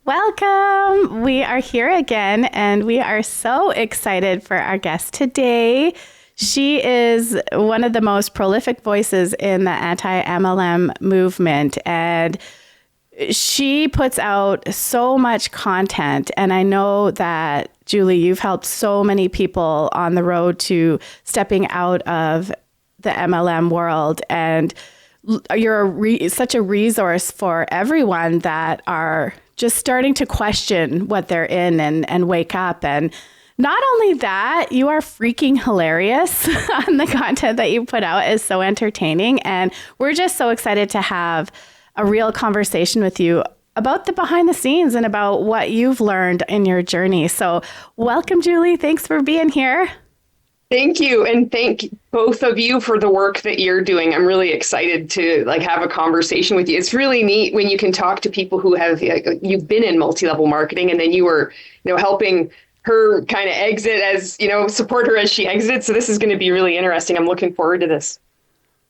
Welcome. We are here again, and we are so excited for our guest today. She is one of the most prolific voices in the anti-MLM movement, and she puts out so much content. And I know that, Julie, you've helped so many people on the road to stepping out of the MLM world, and you're such a resource for everyone that are just starting to question what they're in and wake up. And not only that, you are freaking hilarious on the content that you put out is so entertaining. And we're just so excited to have a real conversation with you about the behind the scenes and about what you've learned in your journey. So welcome, Julie. Thanks for being here. Thank you. And thank both of you for the work that you're doing. I'm really excited to have a conversation with you. It's really neat when you can talk to people who have, you've been in multi-level marketing, and then you were, helping her kind of exit as, support her as she exits. So this is going to be really interesting. I'm looking forward to this.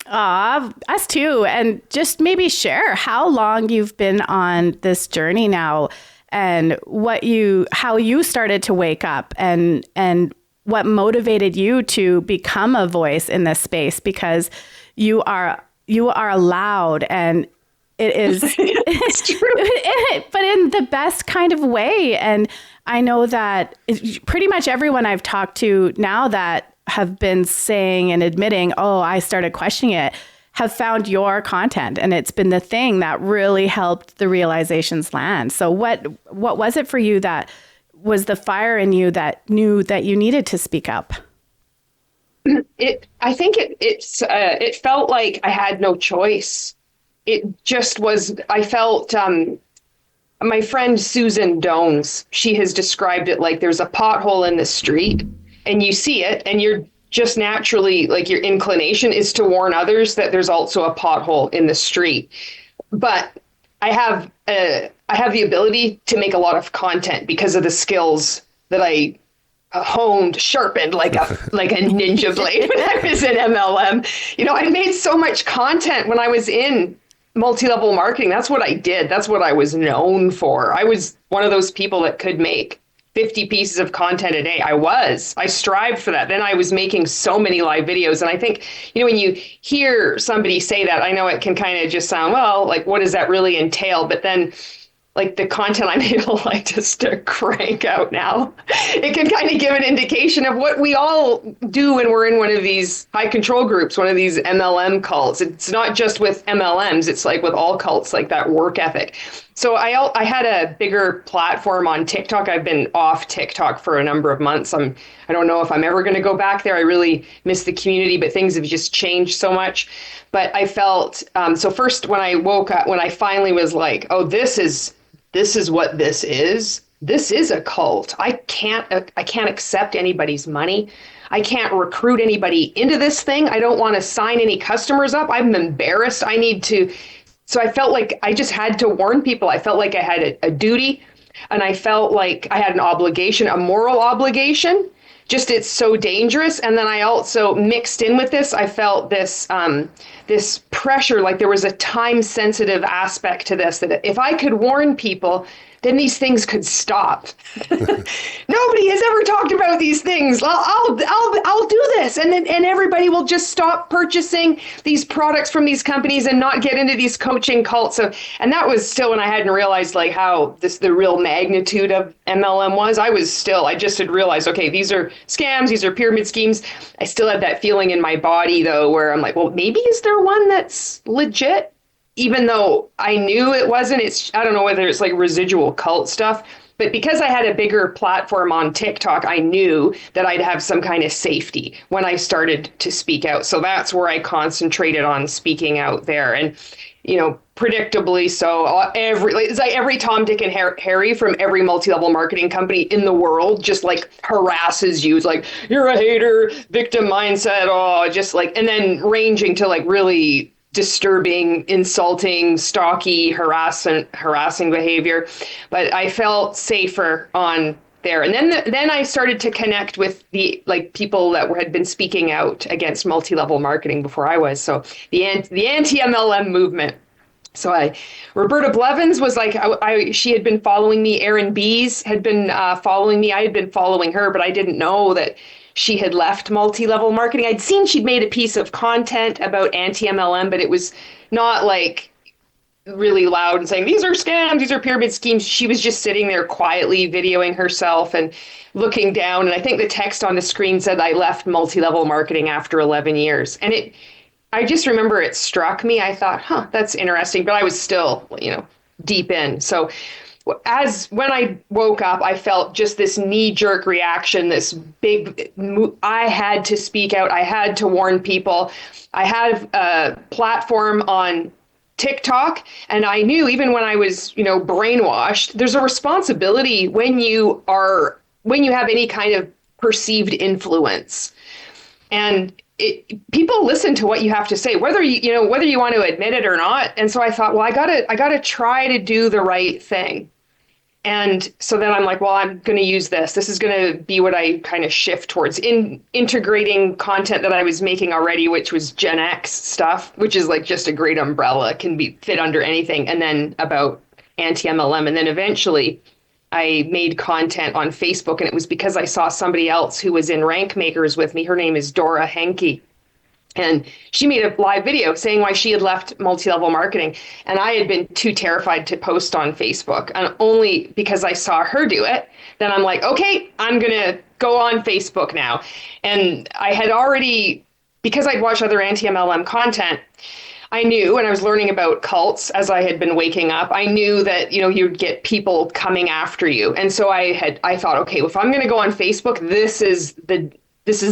Us too. And just maybe share how long you've been on this journey now, and how you started to wake up, and what motivated you to become a voice in this space, because you are loud, and it is it's true. but in the best kind of way. And I know that pretty much everyone I've talked to now that have been saying and admitting, oh, I started questioning it, have found your content, and it's been the thing that really helped the realizations land. So what was it for you that was the fire in you that knew that you needed to speak up? I think it felt like I had no choice. It just was. I felt my friend Susan Dones, she has described it like there's a pothole in the street, and you see it, and you're just naturally, like, your inclination is to warn others that there's also a pothole in the street. But I have the ability to make a lot of content because of the skills that I honed, sharpened like a ninja blade when I was in MLM. I made so much content when I was in multi-level marketing. That's what I did. That's what I was known for. I was one of those people that could make 50 pieces of content a day. I strived for that. Then I was making so many live videos. And I think, when you hear somebody say that, I know it can kind of just sound, well, like, what does that really entail? But then, like, the content I'm able just to crank out now, it can kind of give an indication of what we all do when we're in one of these high control groups, one of these MLM cults. It's not just with MLMs. It's like with all cults, like that work ethic. So I had a bigger platform on TikTok. I've been off TikTok for a number of months. I don't know if I'm ever going to go back there. I really miss the community, but things have just changed so much. But I felt, so first when I woke up, when I finally was like, oh, this is what this is. This is a cult. I can't accept anybody's money. I can't recruit anybody into this thing. I don't want to sign any customers up. I'm embarrassed. So I felt like I just had to warn people. I felt like I had a duty, and I felt like I had an obligation, a moral obligation. Just, it's so dangerous. And then I also mixed in with this, I felt this pressure, like there was a time sensitive aspect to this, that if I could warn people, then these things could stop. Nobody has ever talked about these things. I'll do this, and everybody will just stop purchasing these products from these companies and not get into these coaching cults. So, and that was still when I hadn't realized like how the real magnitude of MLM was. I just had realized, okay, these are scams, these are pyramid schemes. I still had that feeling in my body though, where I'm like, well, maybe is there one that's legit? Even though I knew it wasn't, I don't know whether it's like residual cult stuff, but because I had a bigger platform on TikTok, I knew that I'd have some kind of safety when I started to speak out. So that's where I concentrated on speaking out there. And, predictably so, it's like every Tom, Dick, and Harry from every multi-level marketing company in the world just like harasses you. It's like, you're a hater, victim mindset, and then ranging to like really disturbing, insulting, stalky, harassing behavior. But I felt safer on there. And then I started to connect with the people that had been speaking out against multi-level marketing before I was. So the anti-MLM movement. So Roberta Blevins was like, she had been following me. Erin Bees had been following me. I had been following her, but I didn't know that she had left multi-level marketing. I'd seen she'd made a piece of content about anti-MLM, but it was not like really loud and saying, these are scams, these are pyramid schemes. She was just sitting there quietly videoing herself and looking down. And I think the text on the screen said, I left multi-level marketing after 11 years. And I just remember it struck me. I thought, that's interesting. But I was still, deep in. So when I woke up, I felt just this knee-jerk reaction, this big, I had to speak out. I had to warn people. I have a platform on TikTok, and I knew even when I was, brainwashed, there's a responsibility when you have any kind of perceived influence. And people listen to what you have to say, whether you want to admit it or not. And so I thought, well, I gotta try to do the right thing. And so then I'm like, well, I'm going to use this. This is going to be what I kind of shift towards, in integrating content that I was making already, which was Gen X stuff, which is like just a great umbrella, can be fit under anything. And then about anti-MLM. And then eventually I made content on Facebook, and it was because I saw somebody else who was in Rank Makers with me. Her name is Dora Henke. And she made a live video saying why she had left multi-level marketing. And I had been too terrified to post on Facebook. And only because I saw her do it, then I'm like, okay, I'm going to go on Facebook now. And I had already, because I'd watched other anti-MLM content, I knew when I was learning about cults as I had been waking up, I knew that, you'd get people coming after you. And so I thought, okay, well, if I'm going to go on Facebook, this is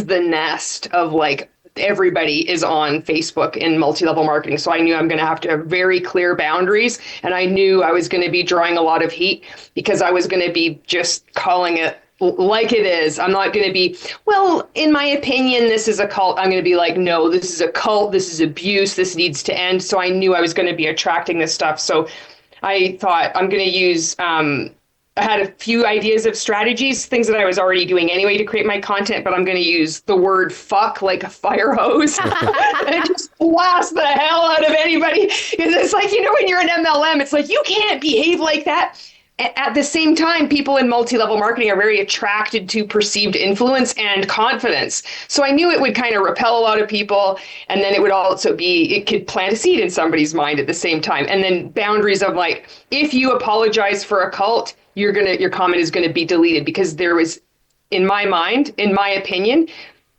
the nest of like, everybody is on Facebook in multi-level marketing. So I knew I'm going to have to have very clear boundaries. And I knew I was going to be drawing a lot of heat because I was going to be just calling it like it is. I'm not going to be, well, in my opinion, this is a cult. I'm going to be like, no, this is a cult. This is abuse. This needs to end. So I knew I was going to be attracting this stuff. So I thought I'm going to use, I had a few ideas of strategies, things that I was already doing anyway to create my content, but I'm going to use the word fuck like a fire hose and just blast the hell out of anybody. Because it's like, when you're an MLM, it's like, you can't behave like that. At the same time, people in multi-level marketing are very attracted to perceived influence and confidence. So I knew it would kind of repel a lot of people. And then it would also it could plant a seed in somebody's mind at the same time. And then boundaries of like, if you apologize for a cult, your comment is going to be deleted, because there was, in my mind, in my opinion,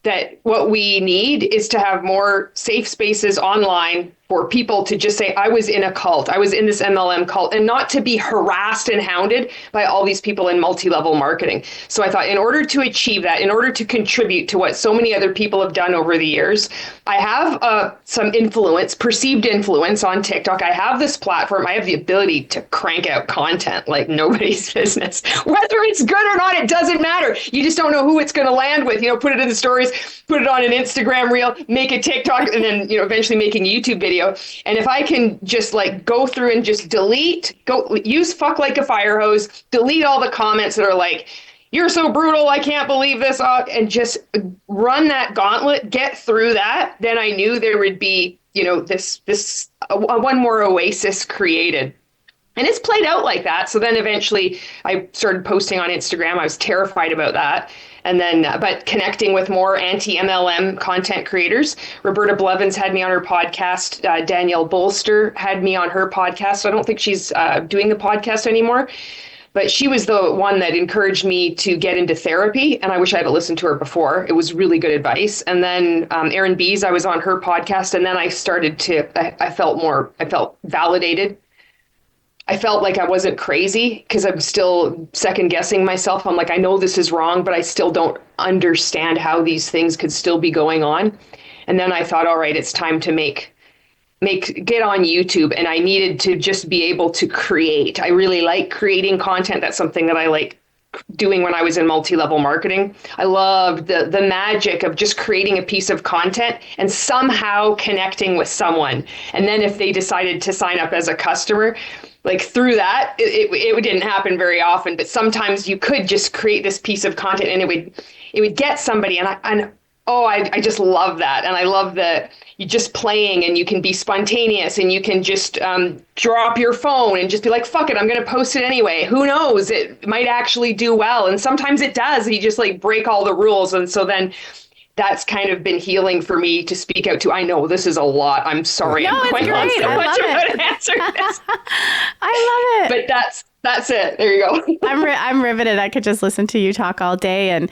that what we need is to have more safe spaces online for people to just say, I was in a cult, I was in this MLM cult, and not to be harassed and hounded by all these people in multi-level marketing. So I thought, in order to achieve that, in order to contribute to what so many other people have done over the years, I have some influence, perceived influence on TikTok. I have this platform. I have the ability to crank out content like nobody's business. Whether it's good or not, it doesn't matter. You just don't know who it's going to land with. Put it in the stories, put it on an Instagram reel, make a TikTok, and then, eventually making a YouTube video. And if I can just like go through and just use fuck like a fire hose, delete all the comments that are like, you're so brutal, I can't believe this, and just run that gauntlet, get through that, then I knew there would be, this one more oasis created. And it's played out like that. So then eventually I started posting on Instagram. I was terrified about that. And then, but connecting with more anti-MLM content creators. Roberta Blevins had me on her podcast. Danielle Bolster had me on her podcast. So I don't think she's doing the podcast anymore. But she was the one that encouraged me to get into therapy. And I wish I had listened to her before. It was really good advice. And then Erin Bees, I was on her podcast. And then I started I felt validated. I felt like I wasn't crazy, because I'm still second guessing myself. I'm like, I know this is wrong, but I still don't understand how these things could still be going on. And then I thought, all right, it's time to get on YouTube, and I needed to just be able to create. I really like creating content. That's something that I like doing when I was in multi-level marketing. I loved the magic of just creating a piece of content and somehow connecting with someone. And then if they decided to sign up as a customer, like through that, it didn't happen very often, but sometimes you could just create this piece of content and it would get somebody. And Oh, I just love that. And I love that you just playing and you can be spontaneous and you can just drop your phone and just be like, fuck it, I'm going to post it anyway. Who knows? It might actually do well. And sometimes it does. You just like break all the rules. And so then that's kind of been healing for me to speak out to. I know this is a lot. I'm sorry. No, I'm it's going on great. so I much love about it. answering this. I love But it. that's it. There you go. I'm riveted. I could just listen to you talk all day. And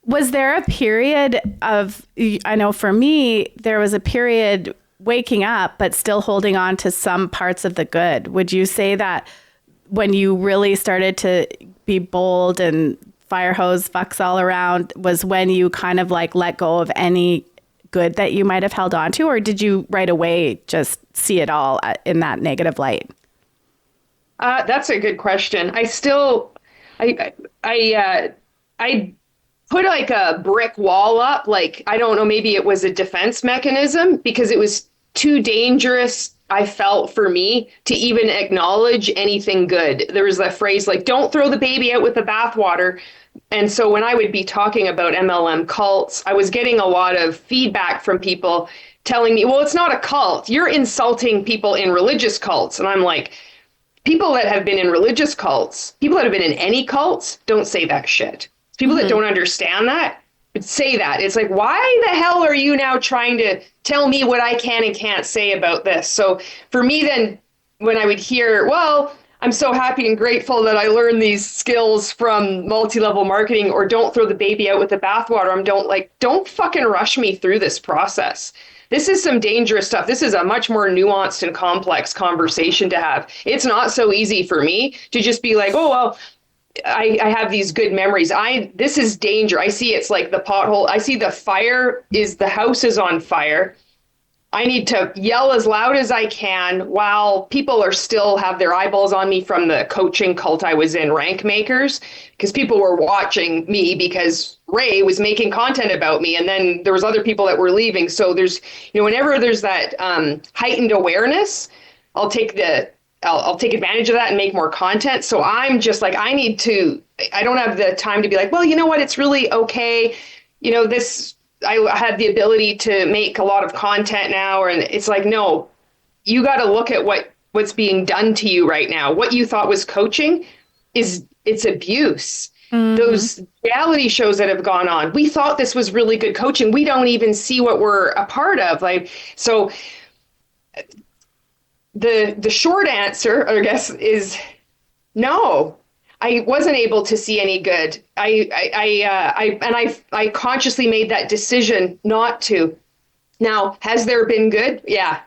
was there a period of, I know for me, there was a period waking up, but still holding on to some parts of the good. Would you say that when you really started to be bold and fire hose fucks all around was when you kind of like let go of any good that you might have held on to, or did you right away just see it all in that negative light? That's a good question. I put like a brick wall up. Like, I don't know, maybe it was a defense mechanism because it was too dangerous, I felt, for me to even acknowledge anything good. There was that phrase like, don't throw the baby out with the bathwater. And so when I would be talking about MLM cults, I was getting a lot of feedback from people telling me, well, it's not a cult. You're insulting people in religious cults. And I'm like, people that have been in religious cults, people that have been in any cults, don't say that shit. People that don't understand that would say that. It's like, why the hell are you now trying to tell me what I can and can't say about this? So for me then, when I would hear, well, I'm so happy and grateful that I learned these skills from multi-level marketing, or don't throw the baby out with the bathwater. Don't fucking rush me through this process. This is some dangerous stuff. This is a much more nuanced and complex conversation to have. It's not so easy for me to just be like, oh, well, I have these good memories. This is danger. I see it's like the pothole. I see the fire is the house is on fire. I need to yell as loud as I can while people are still have their eyeballs on me from the coaching cult I was in, Rank Makers, because people were watching me because Ray was making content about me. And then there was other people that were leaving. So there's, whenever there's that heightened awareness, I'll take advantage of that and make more content. So I'm just like, I don't have the time to be like, well, you know what? It's really okay. I had the ability to make a lot of content now. And it's like, no, you got to look at what's being done to you right now. What you thought was coaching it's abuse. Mm-hmm. Those reality shows that have gone on, we thought this was really good coaching. We don't even see what we're a part of. So the short answer, I guess, is no. I wasn't able to see any good. I consciously made that decision not to. Now, has there been good? Yeah,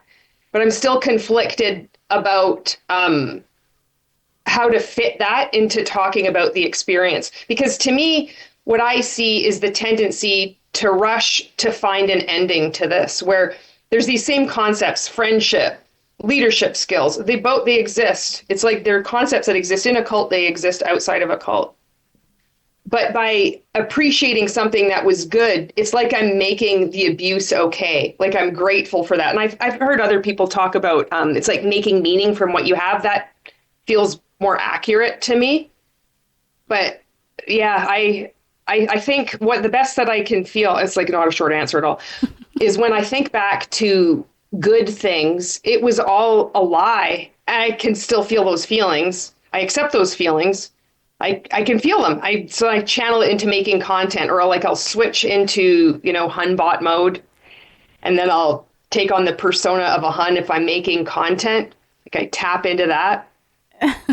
but I'm still conflicted about how to fit that into talking about the experience. Because to me, what I see is the tendency to rush to find an ending to this, where there's these same concepts, friendship, leadership skills, they exist. It's like they're concepts that exist in a cult, they exist outside of a cult. But by appreciating something that was good, it's like I'm making the abuse okay. Like I'm grateful for that. And I've heard other people talk about it's like making meaning from what you have. That feels more accurate to me. But yeah, I think what the best that I can feel, it's like not a short answer at all, is when I think back to good things, it was all a lie. I can still feel those feelings. I accept those feelings. I can feel them. So I channel it into making content, or I'll switch into, Hun bot mode, and then I'll take on the persona of a Hun if I'm making content. Like I tap into that.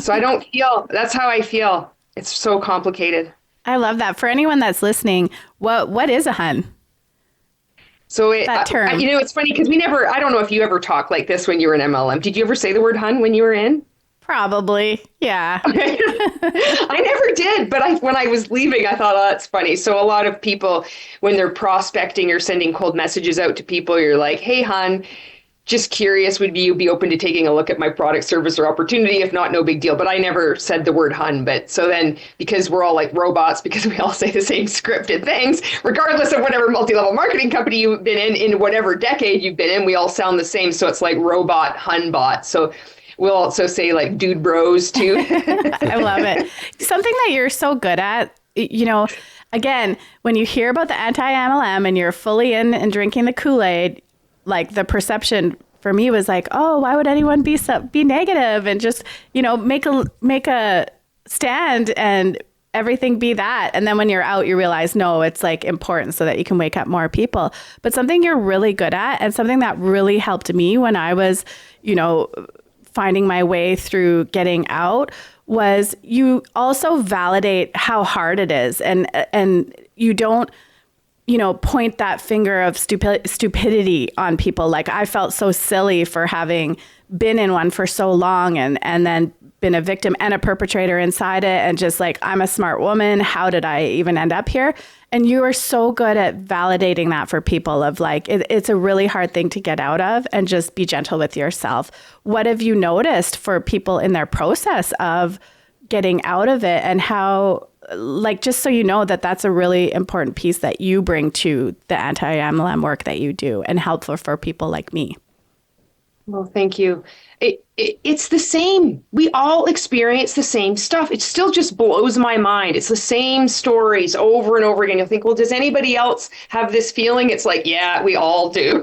So I don't feel, that's how I feel. It's so complicated. I love that. For anyone that's listening, what is a Hun? So that term. It's funny because I don't know if you ever talked like this when you were in MLM. Did you ever say the word Hun when you were in? Probably. Yeah. Okay. I never did. But when I was leaving, I thought, oh, that's funny. So a lot of people, when they're prospecting or sending cold messages out to people, you're like, hey, Hun, just curious, would you be open to taking a look at my product, service, or opportunity? If not, no big deal. But I never said the word Hun. But so then, because we're all like robots, because we all say the same scripted things, regardless of whatever multi-level marketing company you've been in whatever decade you've been in, we all sound the same. So it's like robot, Hun bot. So we'll also say like dude bros too. I love it. Something that you're so good at, again, when you hear about the anti-MLM and you're fully in and drinking the Kool-Aid, like the perception for me was like, oh, why would anyone be negative and just, make a stand and everything be that. And then when you're out, you realize, no, it's like important so that you can wake up more people. But something you're really good at and something that really helped me when I was, finding my way through getting out was you also validate how hard it is. And you don't, point that finger of stupidity on people. Like I felt so silly for having been in one for so long and then been a victim and a perpetrator inside it. And just like, I'm a smart woman. How did I even end up here? And you are so good at validating that for people of like, it's a really hard thing to get out of, and just be gentle with yourself. What have you noticed for people in their process of getting out of it, and how, like, just so you know that that's a really important piece that you bring to the anti-MLM work that you do, and helpful for people like me. Well, thank you. It's the same. We all experience the same stuff. It still just blows my mind. It's the same stories over and over again. You'll think, well, does anybody else have this feeling? It's like, yeah, we all do.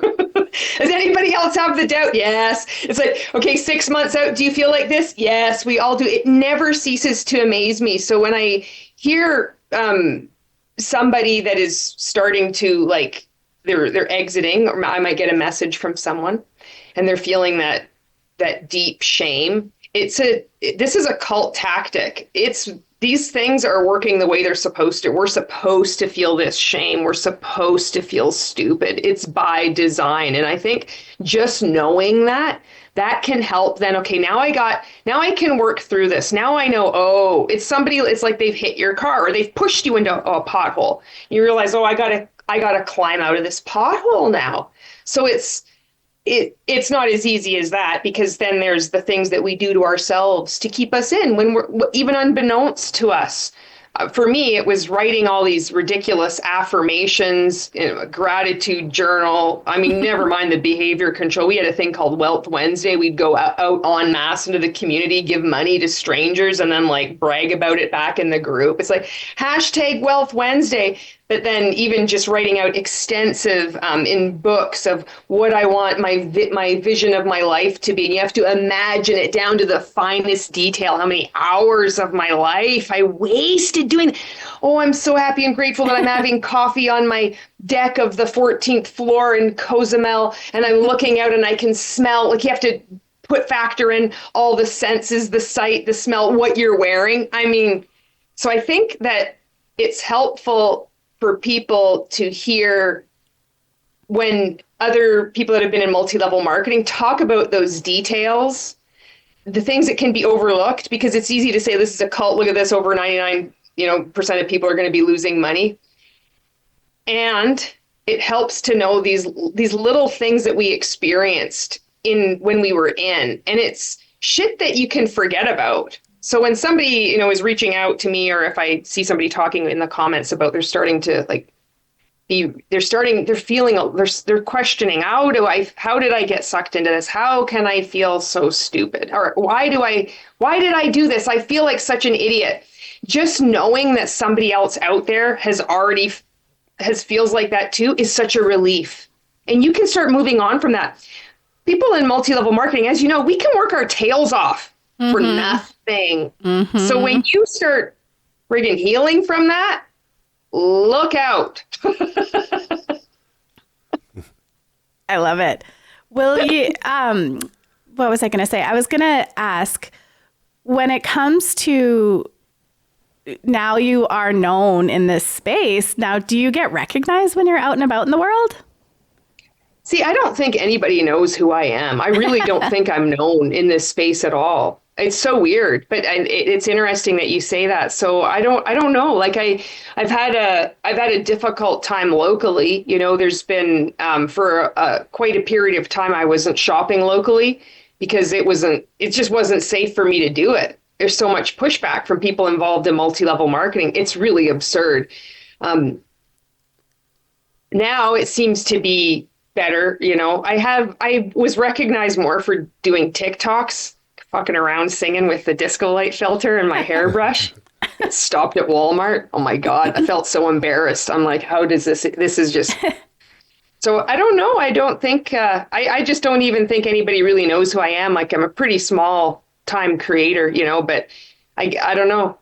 Does anybody else have the doubt? Yes. It's like, okay, 6 months out, do you feel like this? Yes, we all do. It never ceases to amaze me. So when I hear somebody that is starting to, like, they're exiting, or I might get a message from someone and they're feeling that deep shame. This is a cult tactic. These things are working the way they're supposed to. We're supposed to feel this shame. We're supposed to feel stupid. It's by design. And I think just knowing that can help then, okay, now I can work through this. Now I know, it's like they've hit your car or they've pushed you into a pothole. You realize, I gotta climb out of this pothole now. So it's not as easy as that, because then there's the things that we do to ourselves to keep us in when we're even unbeknownst to us. For me, it was writing all these ridiculous affirmations, a gratitude journal. I mean, never mind the behavior control. We had a thing called Wealth Wednesday. We'd go out en masse into the community, give money to strangers, and then like brag about it back in the group. It's like #Wealth Wednesday. But then even just writing out extensive in books of what I want my vision of my life to be. And you have to imagine it down to the finest detail, how many hours of my life I wasted doing. Oh, I'm so happy and grateful that I'm having coffee on my deck of the 14th floor in Cozumel. And I'm looking out and I can smell, like you have to factor in all the senses, the sight, the smell, what you're wearing. I mean, so I think that it's helpful for people to hear when other people that have been in multi-level marketing talk about those details, the things that can be overlooked, because it's easy to say this is a cult. Look at this, over 99% of people are going to be losing money. And it helps to know these little things that we experienced when we were in, and it's shit that you can forget about. So when somebody, is reaching out to me, or if I see somebody talking in the comments about they're starting to they're questioning, how did I get sucked into this? How can I feel so stupid? Or why did I do this? I feel like such an idiot. Just knowing that somebody else out there feels like that too is such a relief. And you can start moving on from that. People in multi-level marketing, as you know, we can work our tails off for nothing. Mm-hmm. So when you start friggin' healing from that, look out. I love it. Will you, what was I going to say? I was going to ask, when it comes to now you are known in this space, now do you get recognized when you're out and about in the world? See, I don't think anybody knows who I am. I really don't think I'm known in this space at all. It's so weird, but it's interesting that you say that. So I don't know. Like I've had a difficult time locally. There's been for quite a period of time I wasn't shopping locally because it just wasn't safe for me to do it. There's so much pushback from people involved in multi-level marketing. It's really absurd. Now it seems to be better. I was recognized more for doing TikToks, fucking around singing with the disco light filter and my hairbrush. stopped at Walmart. Oh my God, I felt so embarrassed. I'm like, how does this is just, so I don't know. I don't think, I just don't even think anybody really knows who I am. Like I'm a pretty small time creator, but I don't know.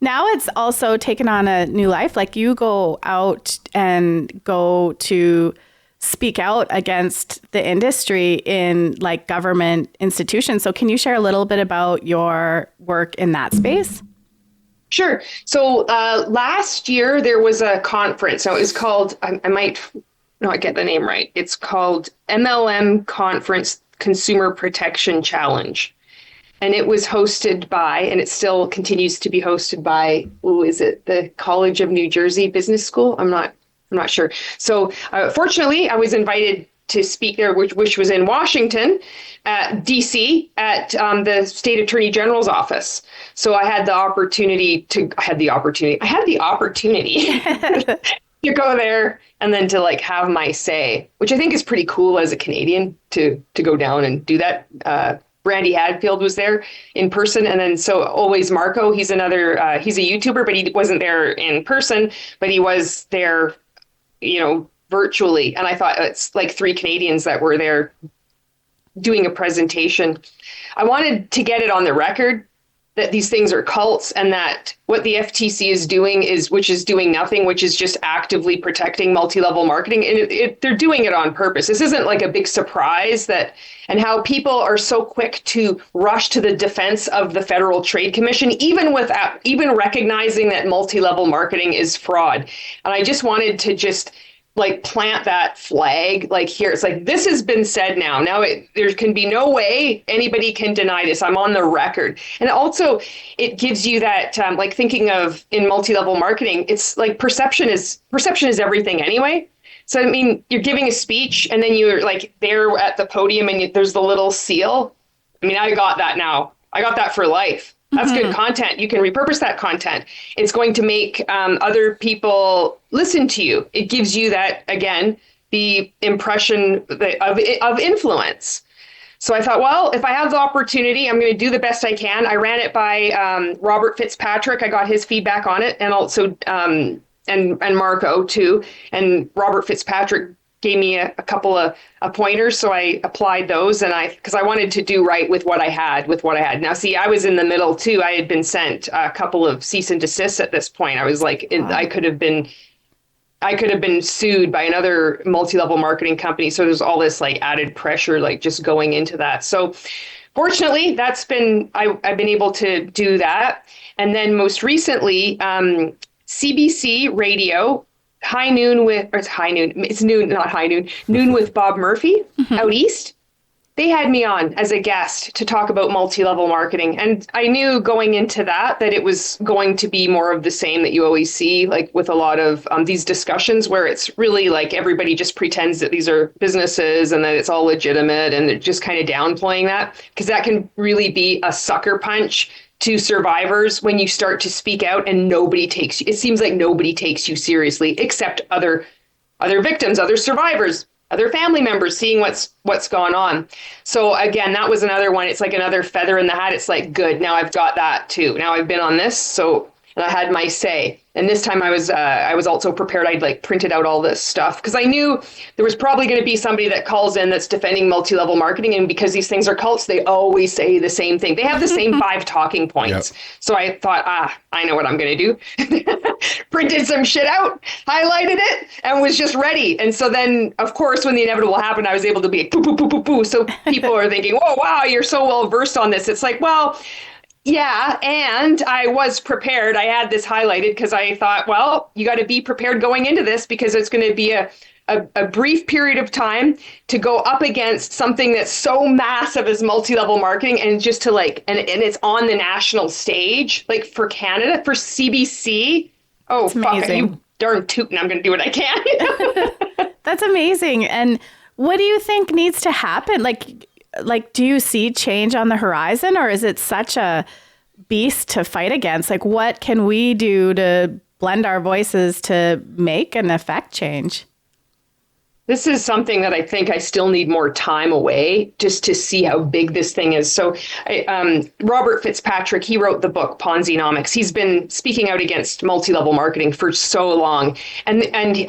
Now it's also taken on a new life. Like you go out and go to speak out against the industry in like government institutions. So can you share a little bit about your work in that space? Sure. So last year there was a conference. So it was called, I might not get the name right. It's called MLM Conference Consumer Protection Challenge. And it was hosted by, and it still continues to be hosted by, is it the College of New Jersey Business School? I'm not sure. So fortunately, I was invited to speak there, which was in Washington, D.C., at the State Attorney General's office. So I had the opportunity to go there and then to like have my say, which I think is pretty cool as a Canadian to go down and do that. Brandy Hadfield was there in person. And then so always Marco, he's another, he's a YouTuber, but he wasn't there in person, but he was there, virtually. And I thought it's like 3 Canadians that were there doing a presentation. I wanted to get it on the record that these things are cults and that what the FTC is doing which is doing nothing, which is just actively protecting multi-level marketing. And they're doing it on purpose. This isn't like a big surprise and how people are so quick to rush to the defense of the Federal Trade Commission, even recognizing that multi-level marketing is fraud. And I just wanted to like plant that flag like here. It's like, this has been said now. There can be no way anybody can deny this. I'm on the record. And also it gives you that, like thinking of in multi-level marketing, it's like perception is everything anyway. So, I mean, you're giving a speech and then you're like there at the podium and there's the little seal. I mean, I got that now. I got that for life. That's good content. You can repurpose that content. It's going to make other people listen to you. It gives you that, again, the impression of influence. So I thought, well, if I have the opportunity, I'm going to do the best I can. I ran it by Robert Fitzpatrick. I got his feedback on it, and also and Marco too. And Robert Fitzpatrick gave me a couple of pointers. So I applied those because I wanted to do right with what I had. Now, see, I was in the middle too. I had been sent a couple of cease and desists at this point. I was like, wow. I could have been sued by another multi-level marketing company. So there's all this like added pressure, like just going into that. So fortunately, I've been able to do that. And then most recently, CBC Radio, noon with Bob Murphy out east. They had me on as a guest to talk about multi-level marketing. And I knew going into that it was going to be more of the same that you always see, like with a lot of these discussions where it's really like everybody just pretends that these are businesses and that it's all legitimate and they're just kind of downplaying that, because that can really be a sucker punch to survivors when you start to speak out and it seems like nobody takes you seriously except other victims, other survivors, other family members seeing what's going on. So again, that was another one. It's like another feather in the hat. It's like, good. Now I've got that too. Now I've been on this. And I had my say. And this time I was also prepared. I'd like printed out all this stuff because I knew there was probably going to be somebody that calls in that's defending multi-level marketing. And because these things are cults, they always say the same thing. They have the same 5 talking points. Yep. So I thought, I know what I'm going to do. Printed some shit out, highlighted it, and was just ready. And so then, of course, when the inevitable happened, I was able to be like, poo, poo, poo, poo, poo. So people are thinking, oh, wow, you're so well versed on this. It's like, well, yeah, and I was prepared. I had this highlighted because I thought, well, you got to be prepared going into this because it's going to be a brief period of time to go up against something that's so massive as multi-level marketing, and just to like, and it's on the national stage, like for Canada, for CBC. Oh, it's fuck, you darn tootin', I'm going to do what I can. That's amazing. And what do you think needs to happen? Like, do you see change on the horizon, or is it such a beast to fight against? Like, what can we do to blend our voices to make and affect change? This is something that I think I still need more time away just to see how big this thing is. So Robert Fitzpatrick, he wrote the book Ponzi-nomics. He's been speaking out against multi-level marketing for so long. And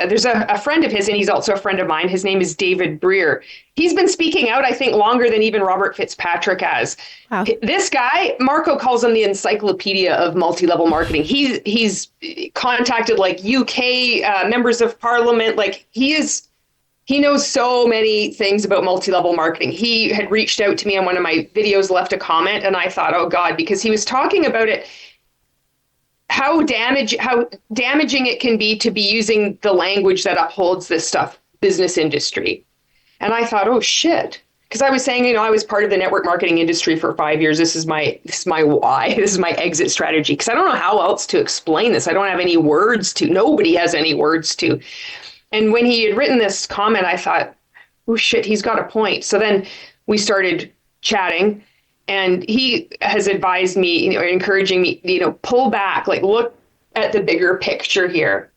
there's a friend of his, and he's also a friend of mine. His name is David Breer. He's been speaking out, I think, longer than even Robert Fitzpatrick has. Wow. This guy, Marco calls him the encyclopedia of multi-level marketing. He's contacted like UK members of parliament. Like he knows so many things about multi-level marketing. He had reached out to me on one of my videos, left a comment, and I thought, oh God, because he was talking about it, how damaging it can be to be using the language that upholds this stuff, business industry. And I thought, oh shit. Because I was saying, I was part of the network marketing industry for 5 years. This is my why. This is my exit strategy. Because I don't know how else to explain this. I don't have any words to. Nobody has any words to. And when he had written this comment, I thought, oh shit, he's got a point. So then we started chatting, and he has advised me, encouraging me, pull back, like look at the bigger picture here.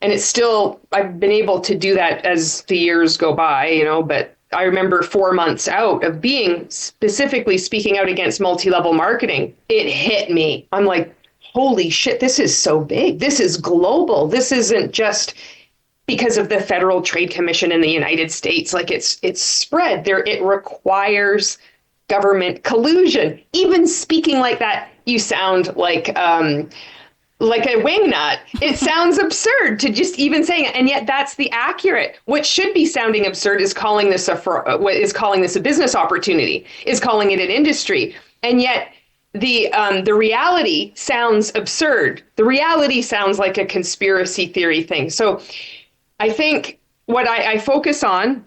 And it's still, I've been able to do that as the years go by, but I remember 4 months out of being specifically speaking out against multi-level marketing, it hit me. I'm like, holy shit, this is so big. This is global. This isn't just because of the Federal Trade Commission in the United States. Like it's spread there. It requires government collusion. Even speaking like that, you sound like a wingnut. It sounds absurd to just even saying it, and yet that's the accurate. What should be sounding absurd is calling this a business opportunity, is calling it an industry, and yet the reality sounds absurd. The reality sounds like a conspiracy theory thing. So I think what I focus on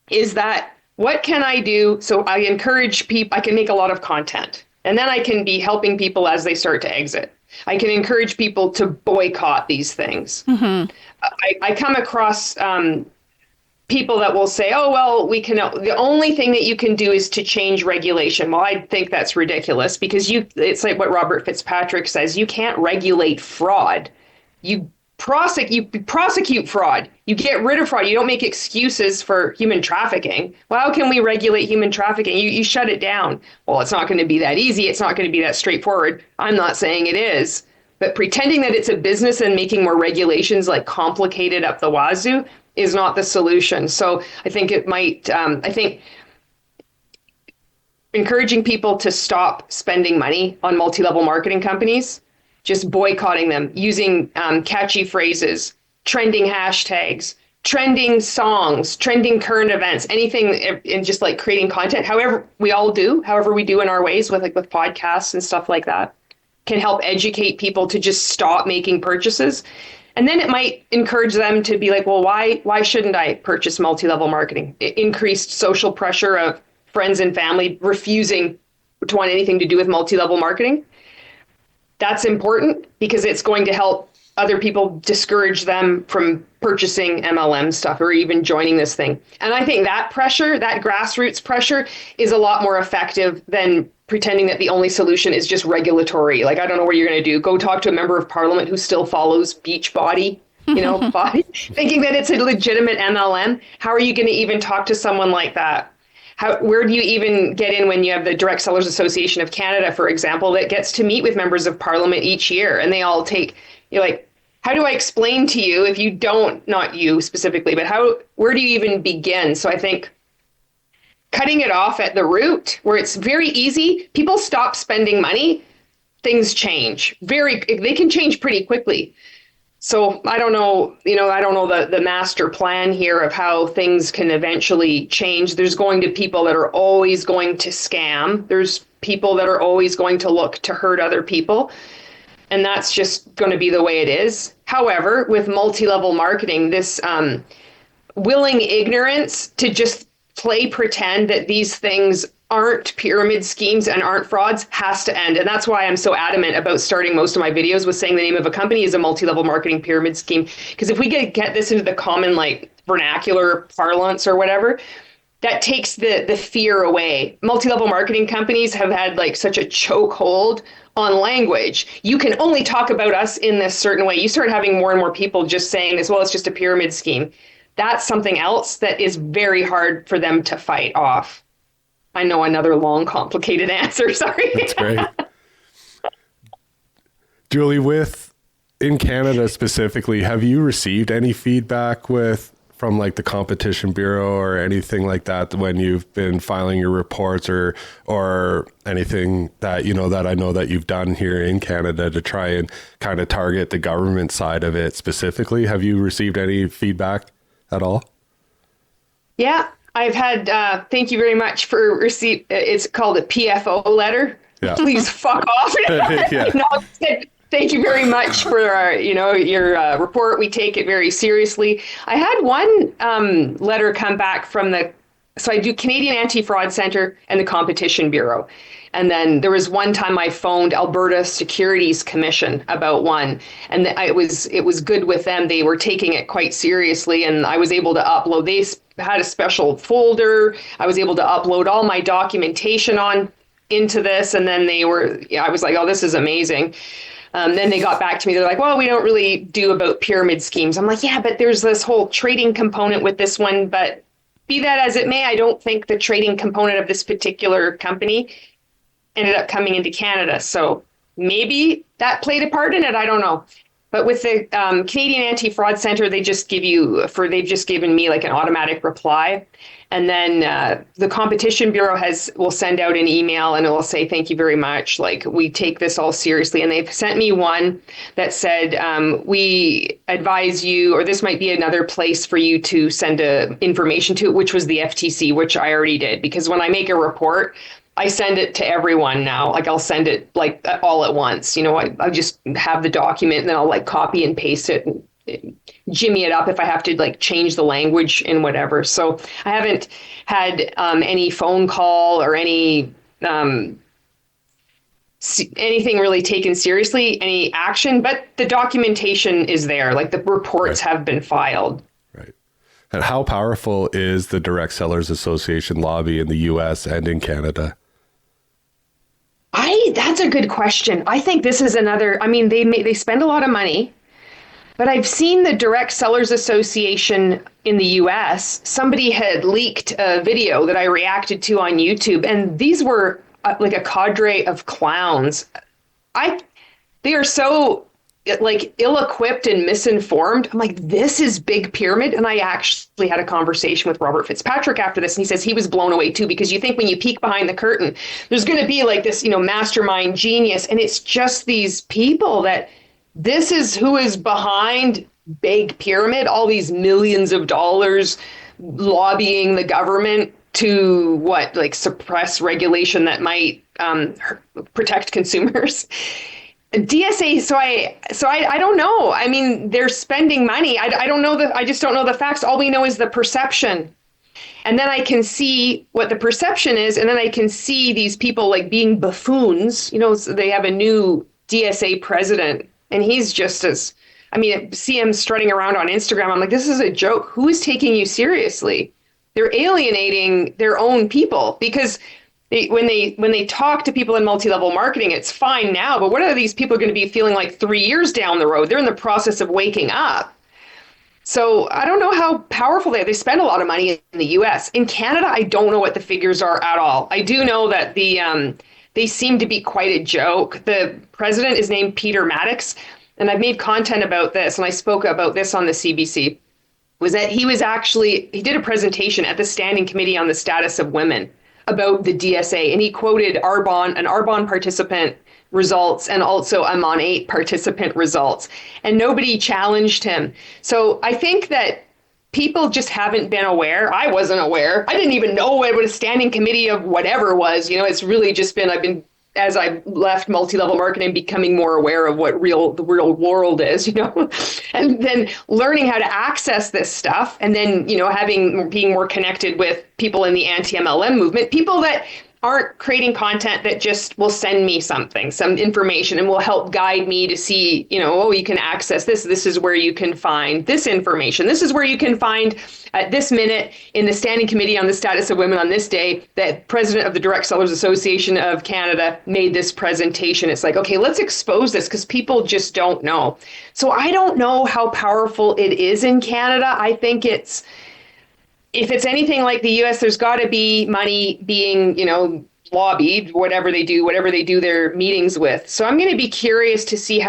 is that what can I do? So I encourage people. I can make a lot of content, and then I can be helping people as they start to exit. I can encourage people to boycott these things. Mm-hmm. I come across people that will say, oh, well, the only thing that you can do is to change regulation. Well, I think that's ridiculous because it's like what Robert Fitzpatrick says, you can't regulate fraud. You prosecute fraud. You get rid of fraud. You don't make excuses for human trafficking. Well, how can we regulate human trafficking? You shut it down. Well, it's not going to be that easy. It's not going to be that straightforward. I'm not saying it is. But pretending that it's a business and making more regulations like complicated up the wazoo is not the solution. So I think it might, I think encouraging people to stop spending money on multi-level marketing companies, just boycotting them, using catchy phrases, trending hashtags, trending songs, trending current events, anything, and just like creating content, however we do in our ways with podcasts and stuff like that, can help educate people to just stop making purchases. And then it might encourage them to be like, well, why shouldn't I purchase multi-level marketing? Increased social pressure of friends and family refusing to want anything to do with multi-level marketing. That's important because it's going to help other people, discourage them from purchasing MLM stuff or even joining this thing. And I think that pressure, that grassroots pressure, is a lot more effective than pretending that the only solution is just regulatory. Like, I don't know what you're going to do. Go talk to a member of parliament who still follows Beachbody, body, thinking that it's a legitimate MLM. How are you going to even talk to someone like that? Where do you even get in when you have the Direct Sellers Association of Canada, for example, that gets to meet with members of parliament each year, and they all you're like, how do I explain to you if you don't, not you specifically, but where do you even begin? So I think cutting it off at the root, where it's very easy, people stop spending money, things change. They can change pretty quickly. So I don't know, the master plan here of how things can eventually change. There's going to people that are always going to scam. There's people that are always going to look to hurt other people. And that's just going to be the way it is. However, with multi-level marketing, this willing ignorance to just play pretend that these things aren't pyramid schemes and aren't frauds has to end. And that's why I'm so adamant about starting most of my videos with saying the name of a company is a multi-level marketing pyramid scheme. Because if we get this into the common vernacular parlance or whatever, that takes the fear away. Multi-level marketing companies have had such a chokehold on language. You can only talk about us in this certain way. You start having more and more people just saying this, well, it's just a pyramid scheme. that's something else that is very hard for them to fight off. I know another long, complicated answer. Sorry. That's great. Julie, in Canada specifically, have you received any feedback from like the Competition Bureau or anything like that when you've been filing your reports or anything that, that I know that you've done here in Canada to try and kind of target the government side of it specifically? Have you received any feedback at all? Yeah, I've had, thank you very much for receipt. It's called a PFO letter. Yeah. Please fuck off. Yeah. Thank you very much for your report. We take it very seriously. I had one letter come back from so I do Canadian Anti-Fraud Centre and the Competition Bureau. And then there was one time I phoned Alberta Securities Commission about one, and it was good with them. They were taking it quite seriously, and I was able to upload. They had a special folder. I was able to upload all my documentation into this, and then I was like, oh, this is amazing. Then they got back to me. They're like, well, we don't really do about pyramid schemes. I'm like, yeah, but there's this whole trading component with this one. But be that as it may, I don't think the trading component of this particular company ended up coming into Canada. So maybe that played a part in it. I don't know. But with the Canadian Anti-Fraud Centre, they've just given me like an automatic reply. And then the Competition Bureau will send out an email and it will say, thank you very much. Like, we take this all seriously. And they've sent me one that said, we advise you, or this might be another place for you to send information to, which was the FTC, which I already did. Because when I make a report, I send it to everyone now. Like, I'll send it like all at once. I just have the document and then I'll like copy and paste it and jimmy it up if I have to like change the language and whatever. So I haven't had any phone call or any anything really taken seriously, any action, but the documentation is there. Like, the reports have been filed. Right. And how powerful is the Direct Sellers Association lobby in the US and in Canada? That's a good question. I think this is another, they spend a lot of money. But I've seen the Direct Sellers Association in the US. Somebody had leaked a video that I reacted to on YouTube, and these were like a cadre of clowns. They are so like ill-equipped and misinformed. I'm like, this is big pyramid. And I actually had a conversation with Robert Fitzpatrick after this, and he says he was blown away too, because you think when you peek behind the curtain, there's going to be like this, mastermind genius, and it's just these people that. This is who is behind big pyramid, all these millions of dollars lobbying the government to suppress regulation that might protect consumers. DSA. So I don't know. They're spending money. I don't know I just don't know the facts. All we know is the perception. And then I can see what the perception is. And then I can see these people like being buffoons. So they have a new DSA president. And he's just see him strutting around on Instagram. I'm like, this is a joke. Who is taking you seriously? They're alienating their own people, because when they talk to people in multi-level marketing, it's fine now. But what are these people going to be feeling like 3 years down the road? They're in the process of waking up. So I don't know how powerful they are. They spend a lot of money in the US. In Canada, I don't know what the figures are at all. I do know that they seem to be quite a joke. The president is named Peter Maddox, and I've made content about this, and I spoke about this on the CBC, was that he did a presentation at the Standing Committee on the Status of Women about the DSA, and he quoted an Arbonne participant results and also a Monat participant results, and nobody challenged him. So I think that people just haven't been aware. I wasn't aware. I didn't even know what a standing committee of whatever was. It's really just been, as I've left multi-level marketing, becoming more aware of what the real world is, and then learning how to access this stuff. And then, being more connected with people in the anti-MLM movement, people that aren't creating content that just will send me something, some information, and will help guide me to see, oh, you can access this. This is where you can find this information. This is where you can find at this minute in the Standing Committee on the Status of Women on this day that President of the Direct Sellers Association of Canada made this presentation. It's like, okay, let's expose this because people just don't know. So I don't know how powerful it is in Canada. I think if it's anything like the US, there's got to be money being, lobbied, whatever they do their meetings with. So I'm going to be curious to see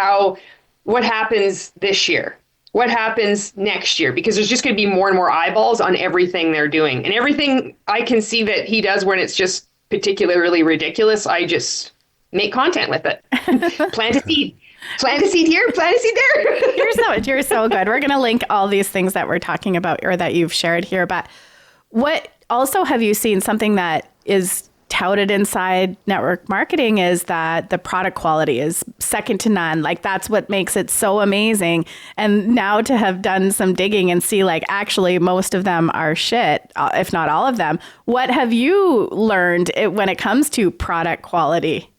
what happens this year, what happens next year, because there's just going to be more and more eyeballs on everything they're doing. And everything I can see that he does when it's just particularly ridiculous, I just make content with it. Plant a seed. Plant a seed here, plant a seed there. You're so good. We're going to link all these things that we're talking about or that you've shared here. But what also have you seen something that is touted inside network marketing is that the product quality is second to none. Like that's what makes it so amazing. And now to have done some digging and see like actually most of them are shit, if not all of them. What have you learned when it comes to product quality?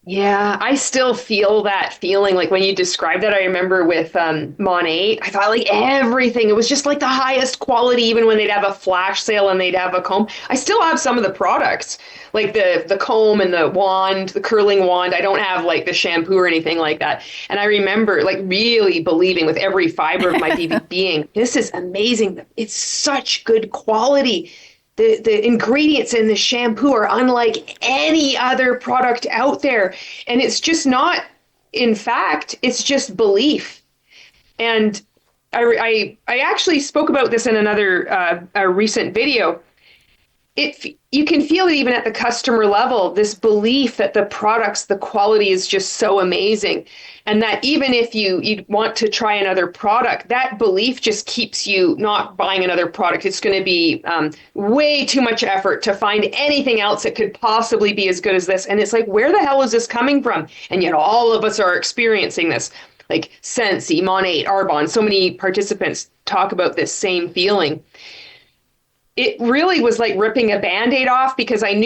Yeah, I still feel that feeling. Like when you described that, I remember with Monat, I thought like everything, it was just like the highest quality, even when they'd have a flash sale and they'd have a comb. I still have some of the products, like the comb and the wand, the curling wand. I don't have like the shampoo or anything like that. And I remember like really believing with every fiber of my being, this is amazing. It's such good quality. The ingredients in the shampoo are unlike any other product out there. And it's just not, in fact, it's just belief. And I actually spoke about this in another a recent video. You can feel it even at the customer level, this belief that the products, the quality is just so amazing. And that even if you want to try another product, that belief just keeps you not buying another product. It's going to be way too much effort to find anything else that could possibly be as good as this. And it's like, where the hell is this coming from? And yet all of us are experiencing this. Like Sensi, Monat, Arbonne, so many participants talk about this same feeling. It really was like ripping a Band-Aid off because I'm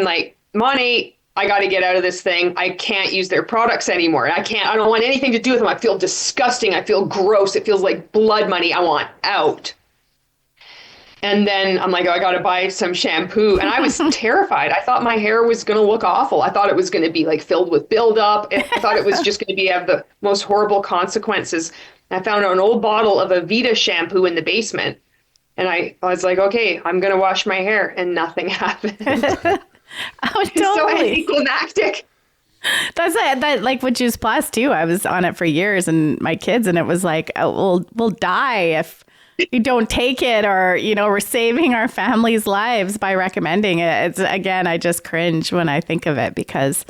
like, Monat, I got to get out of this thing. I can't use their products anymore. I don't want anything to do with them. I feel disgusting. I feel gross. It feels like blood money. I want out. And then I'm like, oh, I got to buy some shampoo. And I was terrified. I thought my hair was going to look awful. I thought it was going to be like filled with buildup. I thought it was just going to have the most horrible consequences. I found an old bottle of Avita shampoo in the basement. And I was like, okay, I'm going to wash my hair. And nothing happened. Oh, totally. It's so anticlimactic. That's that like with Juice Plus too. I was on it for years and my kids, and it was like, oh, we'll die if you don't take it, or, we're saving our families' lives by recommending it. It's, again, I just cringe when I think of it because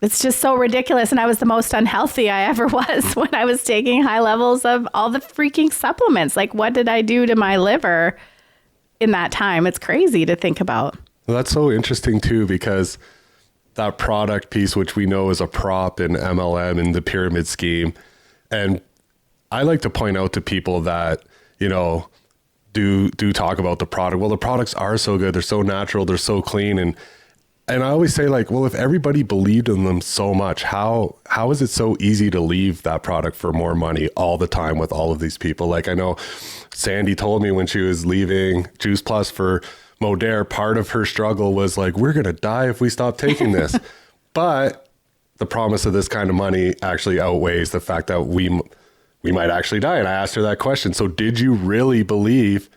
it's just so ridiculous. And I was the most unhealthy I ever was when I was taking high levels of all the freaking supplements. Like, what did I do to my liver in that time? It's crazy to think about. Well, that's so interesting too, because that product piece, which we know is a prop in MLM and the pyramid scheme. And I like to point out to people that, do talk about the product. Well, the products are so good. They're so natural. They're so clean. And I always say, like, well, if everybody believed in them so much, how is it so easy to leave that product for more money all the time with all of these people? Like, I know Sandy told me when she was leaving Juice Plus for Modere, part of her struggle was like, we're going to die if we stop taking this. But the promise of this kind of money actually outweighs the fact that we might actually die. And I asked her that question. So did you really believe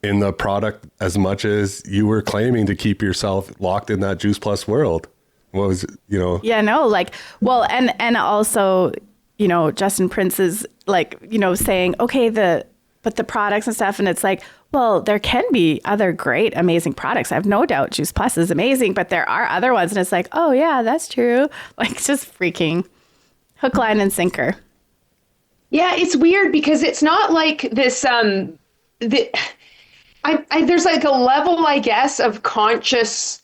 in the product as much as you were claiming to keep yourself locked in that Juice Plus world? What was, Yeah, no, like, well, and also, Justin Prince is like, saying, okay, but the products and stuff. And it's like, well, there can be other great, amazing products. I have no doubt Juice Plus is amazing, but there are other ones. And it's like, oh yeah, that's true. Like, it's just freaking hook, line, and sinker. Yeah, it's weird because it's not like this, there's like a level, I guess, of conscious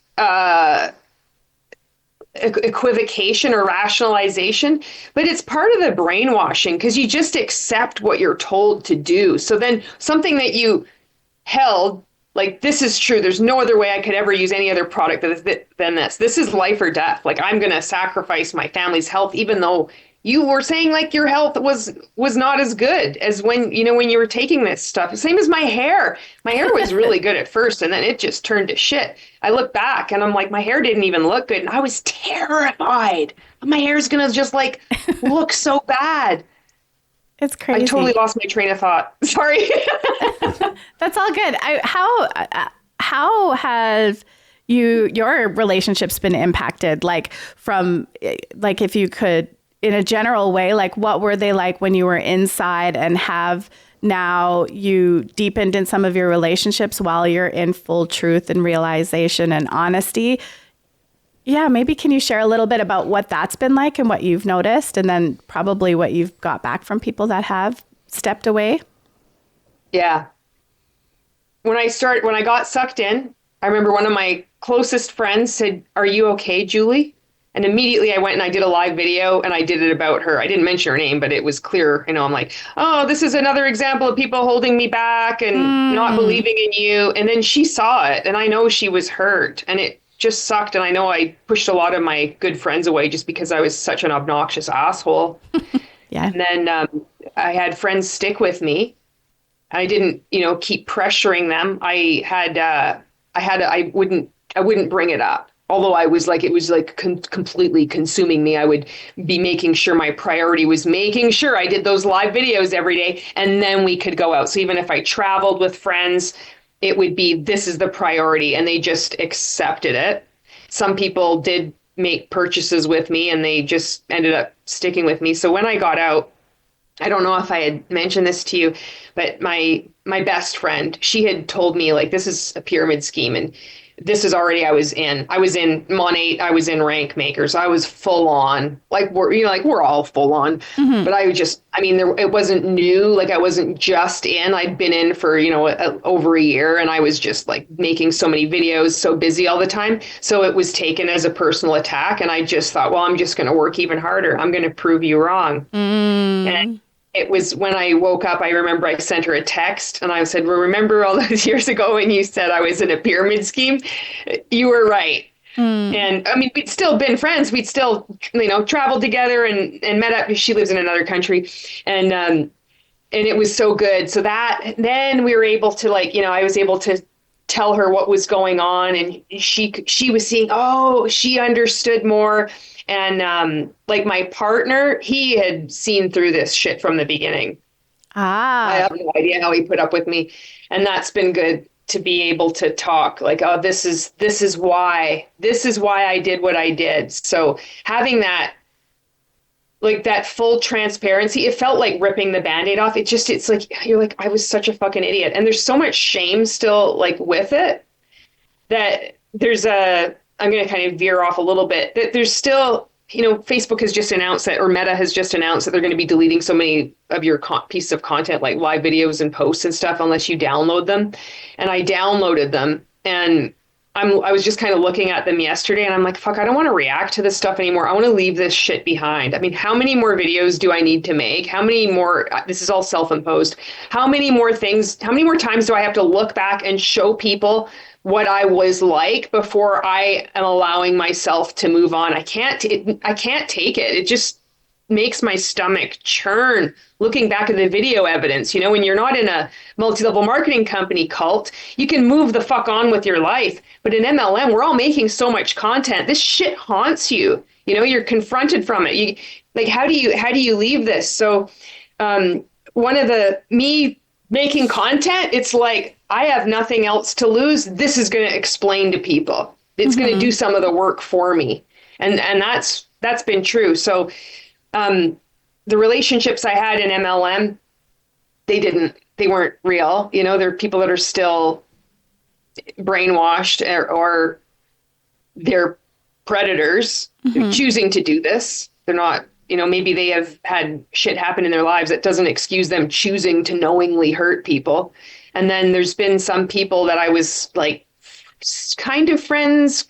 equivocation or rationalization, but it's part of the brainwashing because you just accept what you're told to do. So then something that you held Like, this is true. There's no other way I could ever use any other product than this. This is life or death. Like, I'm going to sacrifice my family's health, even though you were saying like your health was not as good as when you were taking this stuff. Same as my hair. My hair was really good at first, and then it just turned to shit. I look back and I'm like, my hair didn't even look good. And I was terrified. My hair's going to just like look so bad. It's crazy. I totally lost my train of thought. Sorry. That's all good. How have your relationships been impacted? Like if you could, in a general way, like what were they like when you were inside, and have now you deepened in some of your relationships while you're in full truth and realization and honesty? Yeah, maybe can you share a little bit about what that's been like and what you've noticed, and then probably what you've got back from people that have stepped away? Yeah. When I got sucked in, I remember one of my closest friends said, "Are you okay, Julie?" And immediately I went and I did a live video, and I did it about her. I didn't mention her name, but it was clear. I'm like, oh, this is another example of people holding me back and not believing in you. And then she saw it, and I know she was hurt, and it just sucked. And I know I pushed a lot of my good friends away just because I was such an obnoxious asshole. Yeah. And then I had friends stick with me. I didn't, keep pressuring them. I wouldn't bring it up. Although it was completely consuming me. I would be making sure my priority was making sure I did those live videos every day, and then we could go out. So even if I traveled with friends, it would be, this is the priority, and they just accepted it. Some people did make purchases with me, and they just ended up sticking with me. So when I got out, I don't know if I had mentioned this to you, but my best friend, she had told me, like, this is a pyramid scheme, and this is already, I was in Monat, I was in Rank Makers. I was full on, like we're all full on, but it wasn't new. Like, I wasn't just in, I'd been in for, over a year, and I was just like making so many videos, so busy all the time. So it was taken as a personal attack. And I just thought, well, I'm just going to work even harder. I'm going to prove you wrong. And it was when I woke up, I remember I sent her a text, and I said, well, remember all those years ago when you said I was in a pyramid scheme? You were right. And we'd still been friends. We'd still, traveled together and met up. She lives in another country. And it was so good. So then we were able to, I was able to tell her what was going on, and she was seeing, she understood more. And my partner, he had seen through this shit from the begining. I have no idea how he put up with me. And that's been good to be able to talk like, oh, this is why I did what I did. So having that, like, that full transparency, it felt like ripping the Band-Aid off. It's like, you're like, I was such a fucking idiot. And there's so much shame still, like, with it, that I'm going to kind of veer off a little bit, that there's still, Facebook has just announced that, or Meta has just announced that they're going to be deleting so many of your pieces of content, like live videos and posts and stuff, unless you download them. And I downloaded them, and I was just kind of looking at them yesterday, and I'm like, fuck, I don't want to react to this stuff anymore. I want to leave this shit behind. How many more videos do I need to make? How many more, this is all self-imposed. How many more times do I have to look back and show people what I was like before I am allowing myself to move on? I can't take it. It just makes my stomach churn looking back at the video evidence. When you're not in a multi-level marketing company cult, you can move the fuck on with your life. But in MLM, we're all making so much content. This shit haunts you. You're confronted from it. How do you leave this? So me making content, it's like, I have nothing else to lose. This is going to explain to people. It's going to do some of the work for me. And that's been true. So the relationships I had in MLM, they weren't real. There are people that are still brainwashed or they're predators choosing to do this. They're not, maybe they have had shit happen in their lives that doesn't excuse them choosing to knowingly hurt people. And then there's been some people that I was like kind of friends,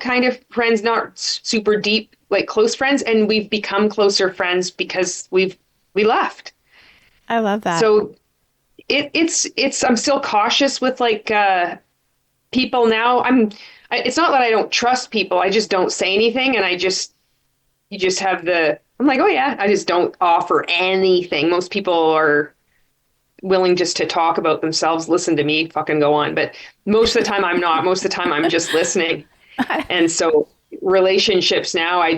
not super deep, like close friends. And we've become closer friends because we left. I love that. So it's I'm still cautious with like people now, it's not that I don't trust people. I just don't say anything. And you just have I'm like, oh yeah, I just don't offer anything. Most people are willing just to talk about themselves, listen to me, fucking go on. But most of the time I'm not. Most of the time I'm just listening. And so relationships now, I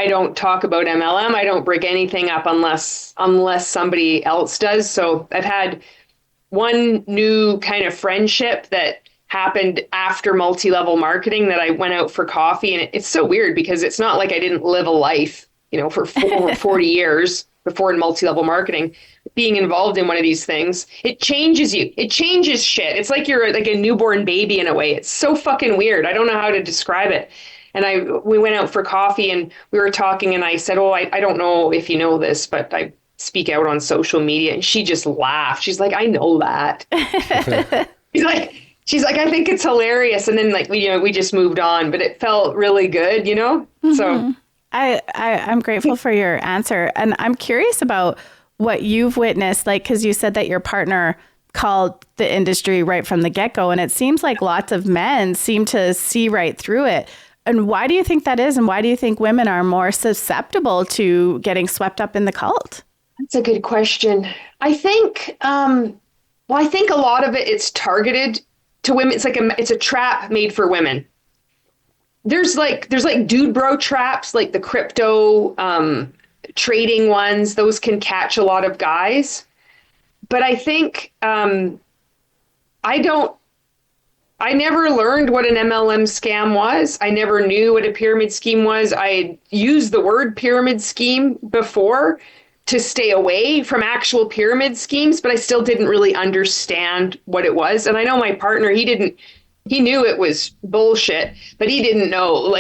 don't talk about MLM. I don't bring anything up unless somebody else does. So I've had one new kind of friendship that happened after multi-level marketing that I went out for coffee. And it's so weird because it's not like I didn't live a life, for over 40 years before in multi-level marketing. Being involved in one of these things, it changes you. It changes shit. It's like you're like a newborn baby in a way. It's so fucking weird. I don't know how to describe it. And we went out for coffee and we were talking and I said, oh, I don't know if you know this, but I speak out on social media. And she just laughed. She's like, I know that. She's like, I think it's hilarious. And then we just moved on, but it felt really good, Mm-hmm. So I'm grateful for your answer. And I'm curious about what you've witnessed, because you said that your partner called the industry right from the get-go. And it seems like lots of men seem to see right through it. And why do you think that is? And why do you think women are more susceptible to getting swept up in the cult? That's a good question. I think, I think a lot of it's targeted to women. It's it's a trap made for women. There's dude bro traps, like the crypto trading ones. Those can catch a lot of guys. But I think I never learned what an MLM scam was. I never knew what a pyramid scheme was. I used the word pyramid scheme before to stay away from actual pyramid schemes, but I still didn't really understand what it was. And I know my partner, he knew it was bullshit, but he didn't know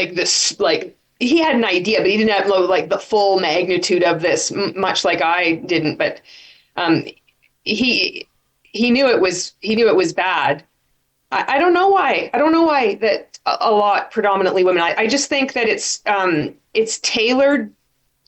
he had an idea, but he didn't know the full magnitude of this, much like I didn't. But he knew it was bad. I don't know why. I don't know why that a lot, predominantly women. I just think that it's tailored.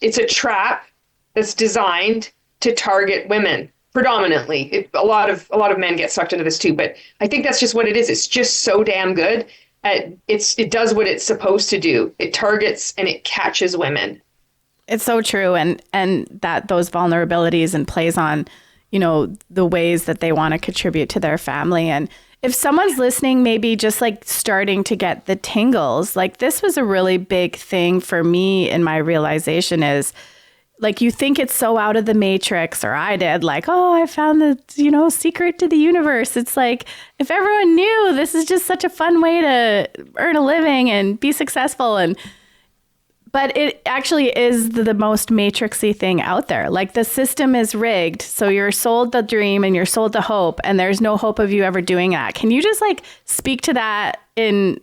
It's a trap that's designed to target women predominantly. A lot of men get sucked into this too, but I think that's just what it is. It's just so damn good. It does what it's supposed to do. It targets and it catches women. It's so true, and that those vulnerabilities and plays on, the ways that they want to contribute to their family. And if someone's listening, maybe just starting to get the tingles, this was a really big thing for me in my realization is, you think it's so out of the matrix, or I did, I found the, secret to the universe. It's if everyone knew, this is just such a fun way to earn a living and be successful. But it actually is the most matrixy thing out there. The system is rigged. So you're sold the dream and you're sold the hope, and there's no hope of you ever doing that. Can you just speak to that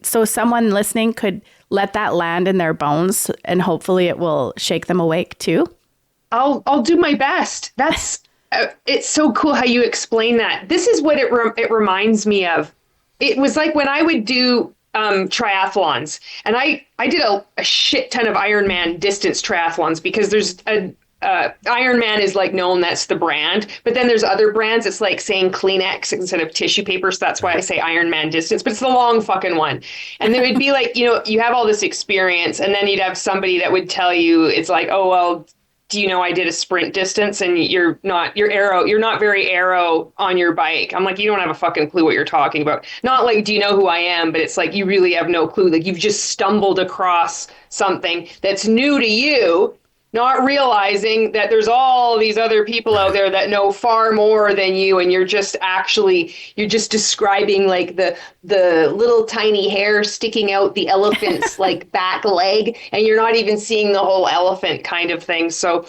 so someone listening could let that land in their bones, and hopefully it will shake them awake too? I'll do my best. That's it's so cool how you explain that. This is what it reminds me of. It was like when I would do triathlons, and I did a shit ton of Ironman distance triathlons, because there's Ironman is known, that's the brand, but then there's other brands. It's like saying Kleenex instead of tissue paper, so that's why I say Ironman distance, but it's the long fucking one. And there would be you have all this experience, and then you'd have somebody that would tell you, it's oh, well, do you know I did a sprint distance and you're not very aero on your bike. I'm like, you don't have a fucking clue what you're talking about. Not do you know who I am, but it's you really have no clue. You've just stumbled across something that's new to you, not realizing that there's all these other people out there that know far more than you, and you're just describing the little tiny hair sticking out the elephant's back leg, and you're not even seeing the whole elephant, kind of thing. So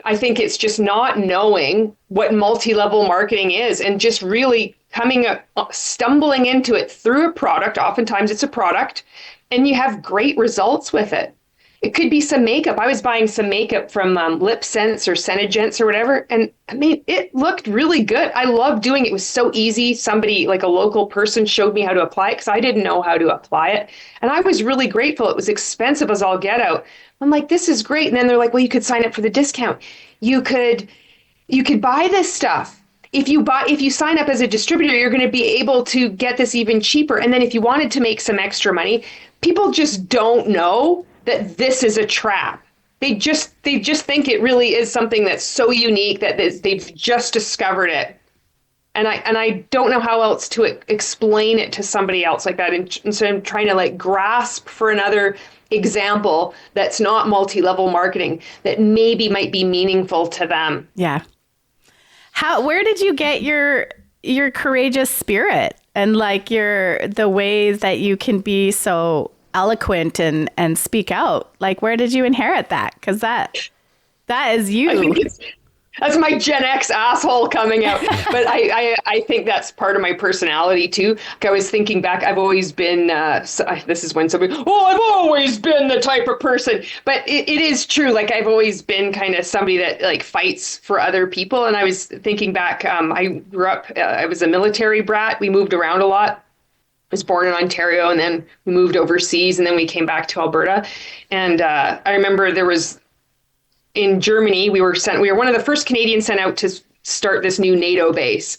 I think it's just not knowing what multi-level marketing is, and just really stumbling into it through a product. Oftentimes it's a product, and you have great results with it. It could be some makeup. I was buying some makeup from Lip Sense or Senegence or whatever. And I mean, it looked really good. I loved doing it. It was so easy. Somebody, a local person, showed me how to apply it because I didn't know how to apply it. And I was really grateful. It was expensive as all get out. I'm like, this is great. And then they're like, well, you could sign up for the discount. You could buy this stuff. if you sign up as a distributor, you're going to be able to get this even cheaper. And then if you wanted to make some extra money, people just don't know that this is a trap. They just think it really is something that's so unique that they've just discovered it. And I don't know how else to explain it to somebody else like that. And so I'm trying to like grasp for another example that's not multi-level marketing that maybe might be meaningful to them. Yeah. Where did you get your courageous spirit and like the ways that you can be so eloquent and speak out? Like, where did you inherit that? Because that is you. That's my Gen X asshole coming out. But I think that's part of my personality too. Like I was thinking back, I've always been, this is when somebody, I've always been the type of person. But it is true. Like I've always been kind of somebody that like fights for other people. And I was thinking back, I grew up, I was a military brat. We moved around a lot. I was born in Ontario and then we moved overseas and then we came back to Alberta. And I remember there was, in Germany, we were one of the first Canadians sent out to start this new NATO base.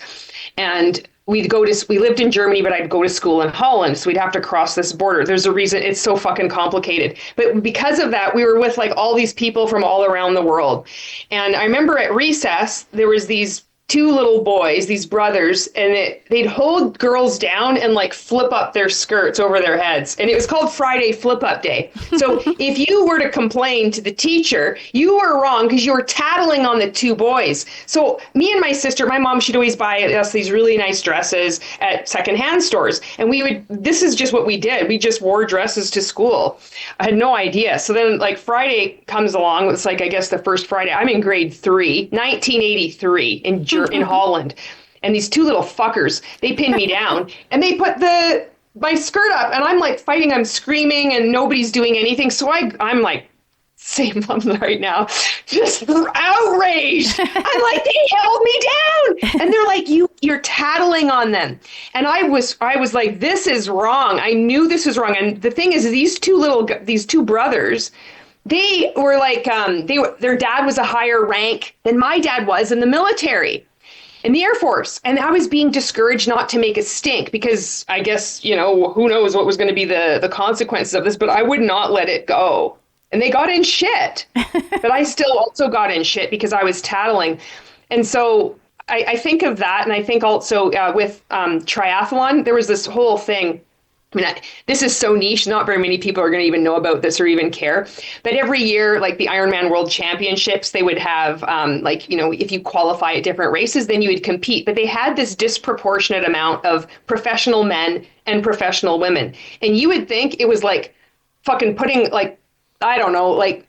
And we lived in Germany, but I'd go to school in Holland. So we'd have to cross this border. There's a reason it's so fucking complicated. But because of that, we were with like all these people from all around the world. And I remember at recess, there was these two little boys, these brothers, and they'd hold girls down and like flip up their skirts over their heads. And it was called Friday Flip Up Day. So if you were to complain to the teacher, you were wrong because you were tattling on the two boys. So me and my sister, my mom, she'd always buy us these really nice dresses at secondhand stores. And this is just what we did. We just wore dresses to school. I had no idea. So then like Friday comes along. It's like, I guess the first Friday. I'm in grade 3, 1983 in Holland. And these two little fuckers, they pinned me down and they put my skirt up and I'm like fighting, I'm screaming and nobody's doing anything. So I'm like, same right now, just outraged. I'm like, they held me down. And they're like, you're tattling on them. And I was like, this is wrong. I knew this was wrong. And the thing is, these two brothers, they were like, their dad was a higher rank than my dad was in the military, in the Air Force. And I was being discouraged not to make a stink because I guess, who knows what was going to be the consequences of this, but I would not let it go. And they got in shit, but I still also got in shit because I was tattling. And so I think of that. And I think also with triathlon, there was this whole thing. I mean, this is so niche. Not very many people are going to even know about this or even care. But every year, like the Ironman World Championships, they would have, if you qualify at different races, then you would compete. But they had this disproportionate amount of professional men and professional women. And you would think it was like fucking putting, like, I don't know, like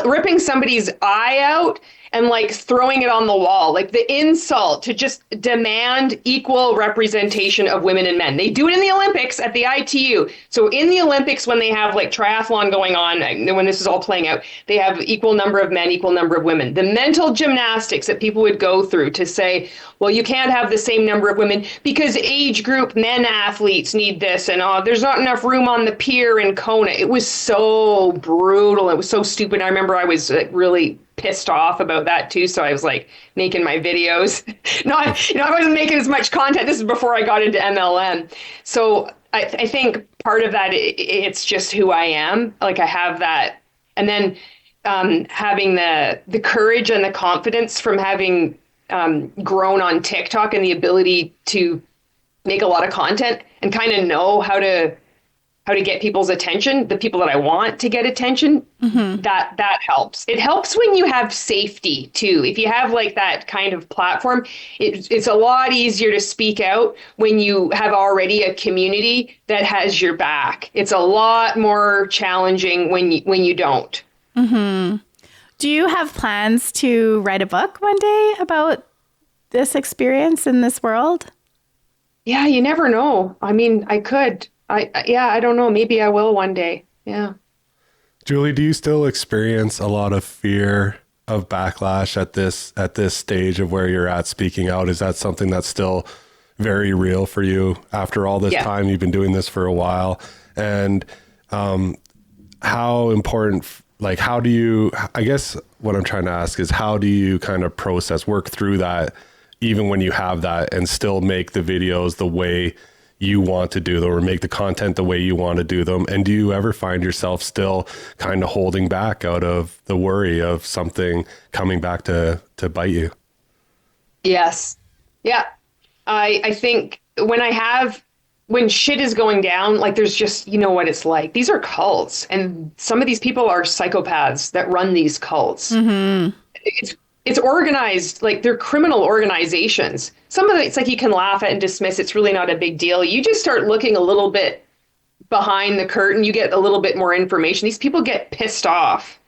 ripping somebody's eye out and like throwing it on the wall, like the insult to just demand equal representation of women and men. They do it in the Olympics at the ITU. So in the Olympics, when they have like triathlon going on, when this is all playing out, they have equal number of men, equal number of women. The mental gymnastics that people would go through to say, well, you can't have the same number of women because age group men athletes need this. And there's not enough room on the pier in Kona. It was so brutal. It was so stupid. I remember I was like really pissed off about that too. So I was like making my videos. I wasn't making as much content. This is before I got into MLM. So I think part of that, it's just who I am. Like I have that. And then having the courage and the confidence from having grown on TikTok and the ability to make a lot of content and kind of know how to get people's attention, the people that I want to get attention, that helps. It helps when you have safety too. If you have like that kind of platform, it's a lot easier to speak out when you have already a community that has your back. It's a lot more challenging when you don't. Mm-hmm. Do you have plans to write a book one day about this experience in this world? Yeah, you never know. I mean, I could. I don't know. Maybe I will one day. Yeah. Julie, do you still experience a lot of fear of backlash at this stage of where you're at speaking out? Is that something that's still very real for you after all this time? You've been doing this for a while. And how important, like, I guess what I'm trying to ask is how do you kind of work through that even when you have that, and still make the videos the way you want to do them, or make the content the way you want to do them? And do you ever find yourself still kind of holding back out of the worry of something coming back to bite you? Yes. Yeah. I think when shit is going down, like there's just, you know what it's like. These are cults, and some of these people are psychopaths that run these cults. It's organized, like they're criminal organizations. Some of it's like you can laugh at and dismiss. It's really not a big deal. You just start looking a little bit behind the curtain, you get a little bit more information. These people get pissed off.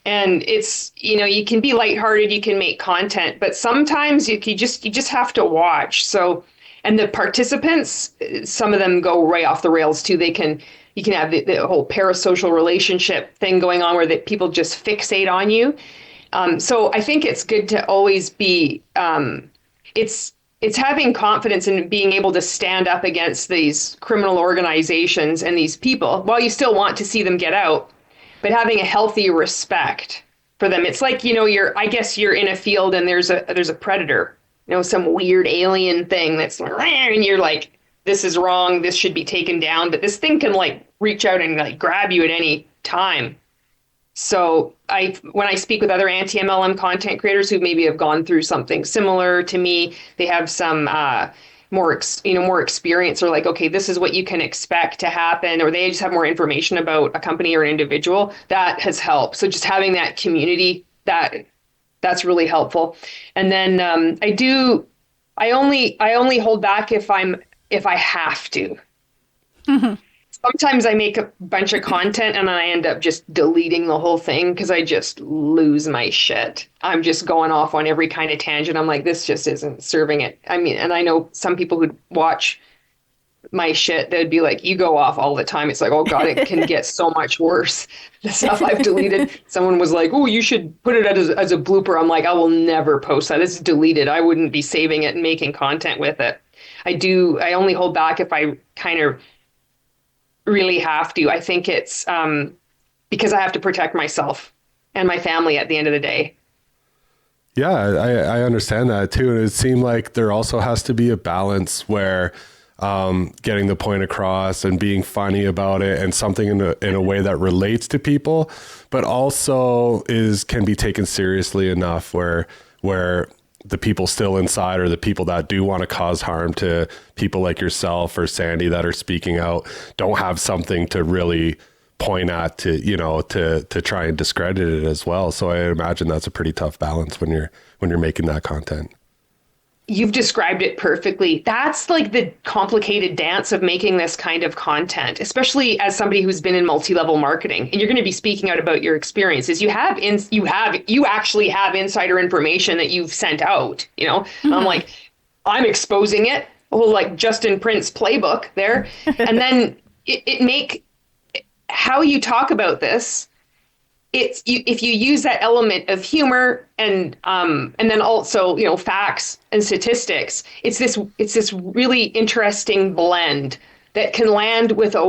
And it's, you know, you can be lighthearted, you can make content, but sometimes you just have to watch. So, and the participants, some of them go right off the rails too. You can have the whole parasocial relationship thing going on where people just fixate on you. So I think it's good to always be, it's having confidence in being able to stand up against these criminal organizations and these people while you still want to see them get out, but having a healthy respect for them. It's like, you know, I guess you're in a field and there's a predator, you know, some weird alien thing that's, and you're like, this is wrong, this should be taken down, but this thing can like reach out and like grab you at any time. So when I speak with other anti-MLM content creators who maybe have gone through something similar to me, they have some more experience, or like, okay, this is what you can expect to happen, or they just have more information about a company or an individual. That has helped. So just having that community, that's really helpful. And then I only hold back if I have to. Mm-hmm. Sometimes I make a bunch of content and I end up just deleting the whole thing because I just lose my shit. I'm just going off on every kind of tangent. I'm like, this just isn't serving it. I mean, and I know some people who'd watch my shit, they'd be like, you go off all the time. It's like, oh God, it can get so much worse. The stuff I've deleted. Someone was like, oh, you should put it as a blooper. I'm like, I will never post that. It's deleted. I wouldn't be saving it and making content with it. I only hold back if I kind of really have to. I think it's because I have to protect myself and my family at the end of the day. Yeah, I understand that too. And it seemed like there also has to be a balance where getting the point across and being funny about it and something in a way that relates to people, but also can be taken seriously enough where the people still inside, or the people that do want to cause harm to people like yourself or Sandy that are speaking out, don't have something to really point at to try and discredit it as well. So I imagine that's a pretty tough balance when you're making that content. You've described it perfectly. That's like the complicated dance of making this kind of content, especially as somebody who's been in multi-level marketing, and you're going to be speaking out about your experiences. You actually have insider information that you've sent out, you know. Mm-hmm. I'm like, I'm exposing it. Oh, like Justin Prince playbook there. And then how you talk about this, if you use that element of humor and then also, you know, facts and statistics, it's this really interesting blend that can land with a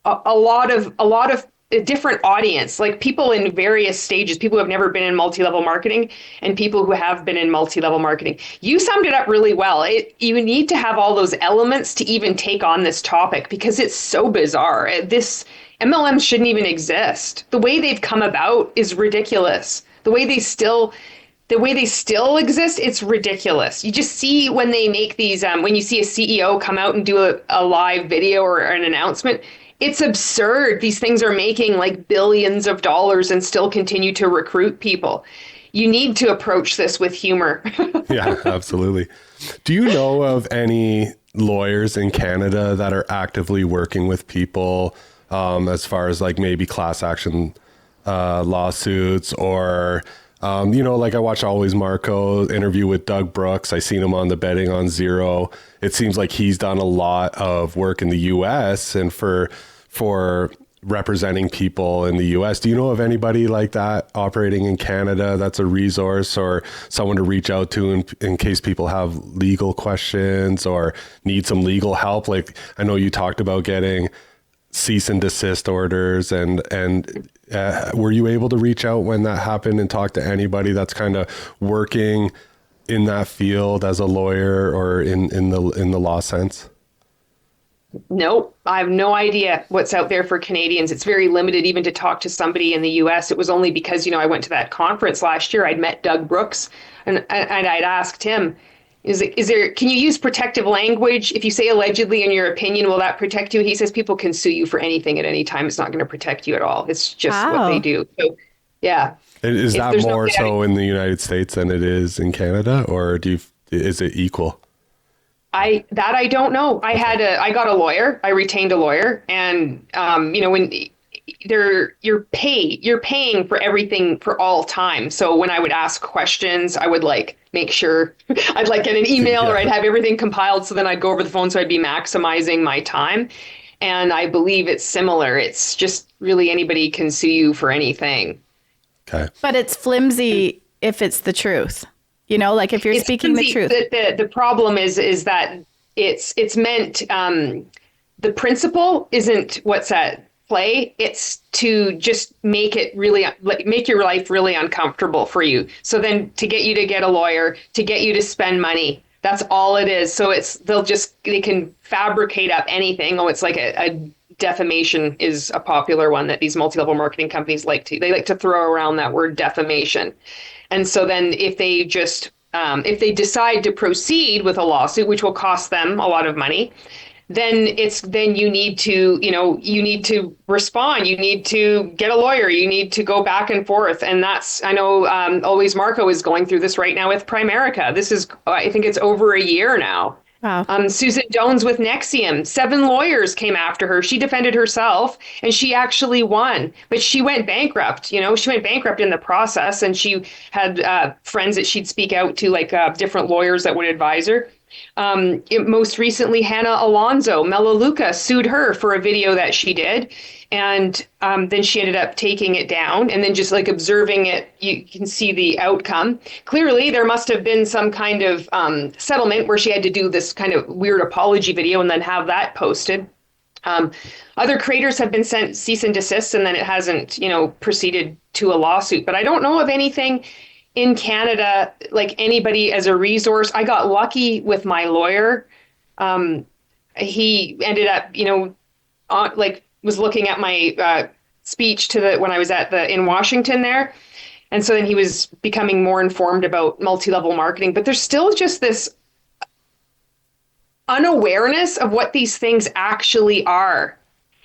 lot of a different audience, like people in various stages, people who have never been in multi-level marketing and people who have been in multi-level marketing. You summed it up really well. You need to have all those elements to even take on this topic because it's so bizarre. This MLMs shouldn't even exist. The way they've come about is ridiculous. The way they still exist, it's ridiculous. You just see when they make these, when you see a CEO come out and do a live video or an announcement, it's absurd. These things are making like billions of dollars and still continue to recruit people. You need to approach this with humor. Yeah, absolutely. Do you know of any lawyers in Canada that are actively working with people as far as like maybe class action lawsuits or, like I watch Always Marco interview with Doug Brooks. I seen him on the Betting on Zero. It seems like he's done a lot of work in the US and for representing people in the US. Do you know of anybody like that operating in Canada that's a resource or someone to reach out to in case people have legal questions or need some legal help? Like I know you talked about getting cease and desist orders and were you able to reach out when that happened and talk to anybody that's kind of working in that field as a lawyer or in the law sense? Nope. I have no idea what's out there for Canadians. It's very limited even to talk to somebody in the US. It was only because, I went to that conference last year. I'd met Doug Brooks and I'd asked him, can you use protective language? If you say allegedly in your opinion, will that protect you? He says people can sue you for anything at any time. It's not going to protect you at all. It's just what they do. So, yeah. Is that more so in the United States than it is in Canada, or is it equal? I don't know. I got a lawyer. I retained a lawyer, and when you're paying for everything for all time. So when I would ask questions, I would make sure I'd get an email or I'd have everything compiled. So then I'd go over the phone. So I'd be maximizing my time. And I believe it's similar. It's just really anybody can sue you for anything. Okay. But it's flimsy if it's the truth. If you're speaking the truth. The problem is that it's meant, the principle isn't what's at play. It's to just make your life really uncomfortable for you. So then to get you to get a lawyer, to get you to spend money, that's all it is. So they can fabricate up anything. Oh, it's like a defamation is a popular one that these multi-level marketing companies like to throw around that word defamation. And so then if they decide to proceed with a lawsuit, which will cost them a lot of money, then you need to respond. You need to get a lawyer. You need to go back and forth. And I know Always Marco is going through this right now with Primerica. This is, I think it's over a year now. Wow. Susan Jones with Nexium, 7 lawyers came after her. She defended herself and she actually won, but she went bankrupt. She went bankrupt in the process, and she had friends that she'd speak out to, different lawyers that would advise her. Most recently, Hannah Alonso, Melaleuca, sued her for a video that she did. And then she ended up taking it down, and then just observing it, you can see the outcome. Clearly, there must have been some kind of settlement where she had to do this kind of weird apology video and then have that posted. Other creators have been sent cease and desist, and then it hasn't, proceeded to a lawsuit. But I don't know of anything in Canada, anybody as a resource. I got lucky with my lawyer. He ended up, was looking at my speech when I was in Washington there. And so then he was becoming more informed about multi-level marketing, but there's still just this unawareness of what these things actually are.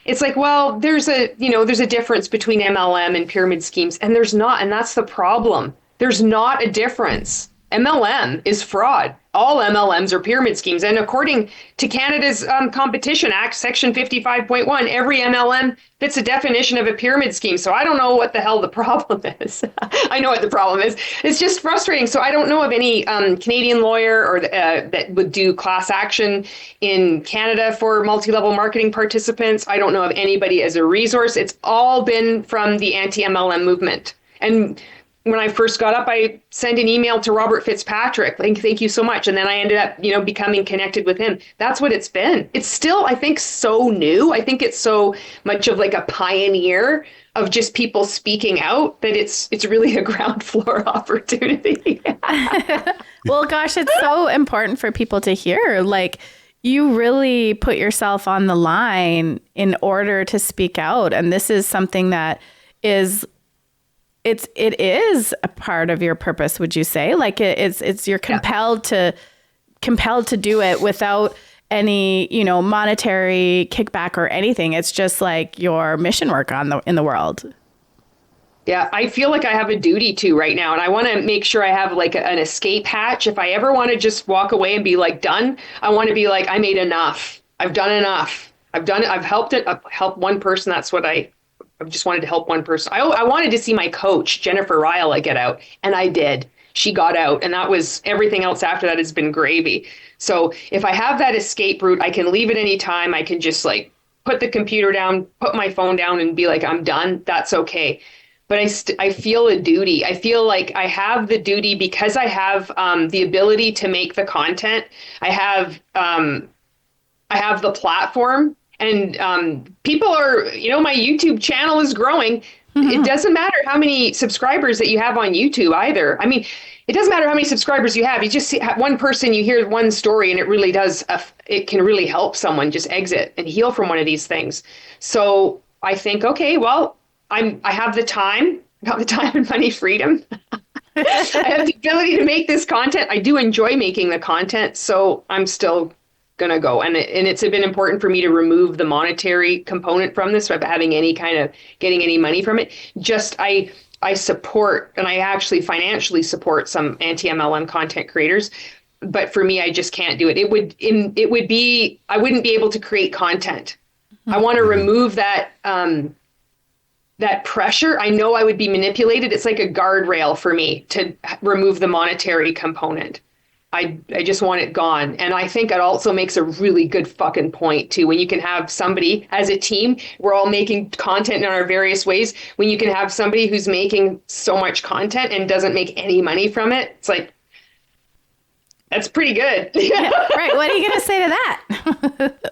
It's there's a difference between MLM and pyramid schemes, and there's not, and that's the problem. There's not a difference. MLM is fraud. All MLMs are pyramid schemes. And according to Canada's Competition Act, Section 55.1, every MLM fits a definition of a pyramid scheme. So I don't know what the hell the problem is. I know what the problem is. It's just frustrating. So I don't know of any Canadian lawyer or that would do class action in Canada for multi-level marketing participants. I don't know of anybody as a resource. It's all been from the anti-MLM movement. And when I first got up, I sent an email to Robert Fitzpatrick. Thank you so much. And then I ended up, becoming connected with him. That's what it's been. It's still, I think, so new. I think it's so much of a pioneer of just people speaking out that it's really a ground floor opportunity. Well, gosh, it's so important for people to hear. You really put yourself on the line in order to speak out. And this is something that is... It is a part of your purpose, would you say? It's you're compelled to do it without any, monetary kickback or anything. It's just your mission work in the world. Yeah, I feel like I have a duty to right now, and I want to make sure I have an escape hatch. If I ever want to just walk away and be done, I want to be I made enough. I've done enough. I've done it. I've helped one person. That's what I just wanted to help one person. I wanted to see my coach, Jennifer Ryle, get out, and I did. She got out, and that was everything else after that has been gravy. So if I have that escape route, I can leave at any time. I can just put the computer down, put my phone down, and be I'm done. That's okay. But I feel a duty. I feel I have the duty because I have the ability to make the content. I have the platform. And people are, my YouTube channel is growing. It doesn't matter how many subscribers that you have on YouTube either. I mean, it doesn't matter how many subscribers you have. You just see one person, you hear one story, and it really does. It can really help someone just exit and heal from one of these things. So I think, okay, well, I have the time, got the time and money freedom. I have the ability to make this content. I do enjoy making the content, so I'm still gonna go. And it's been important for me to remove the monetary component from this, of having any kind of getting any money from it. Just I support, and I actually financially support some anti-MLM content creators. But for me, I just can't do it. It would be, I wouldn't be able to create content. I want to remove that that pressure. I know I would be manipulated. It's like a guardrail for me to remove the monetary component. I just want it gone. And I think it also makes a really good fucking point too. When you can have somebody as a team, we're all making content in our various ways. When you can have somebody who's making so much content and doesn't make any money from it, it's like, that's pretty good. Yeah, right. What are you going to say to that?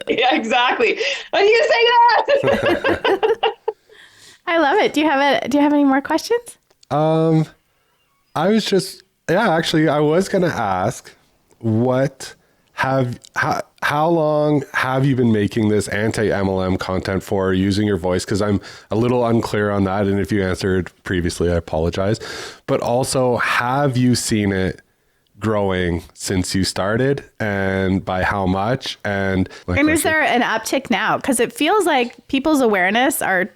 Yeah, exactly. What are you going to say to that? I love it. Do you have any more questions? Actually, I was going to ask, how long have you been making this anti-MLM content for, using your voice? Because I'm a little unclear on that. And if you answered previously, I apologize. But also, have you seen it growing since you started, and by how much? And is there an uptick now? Because it feels like people's awareness are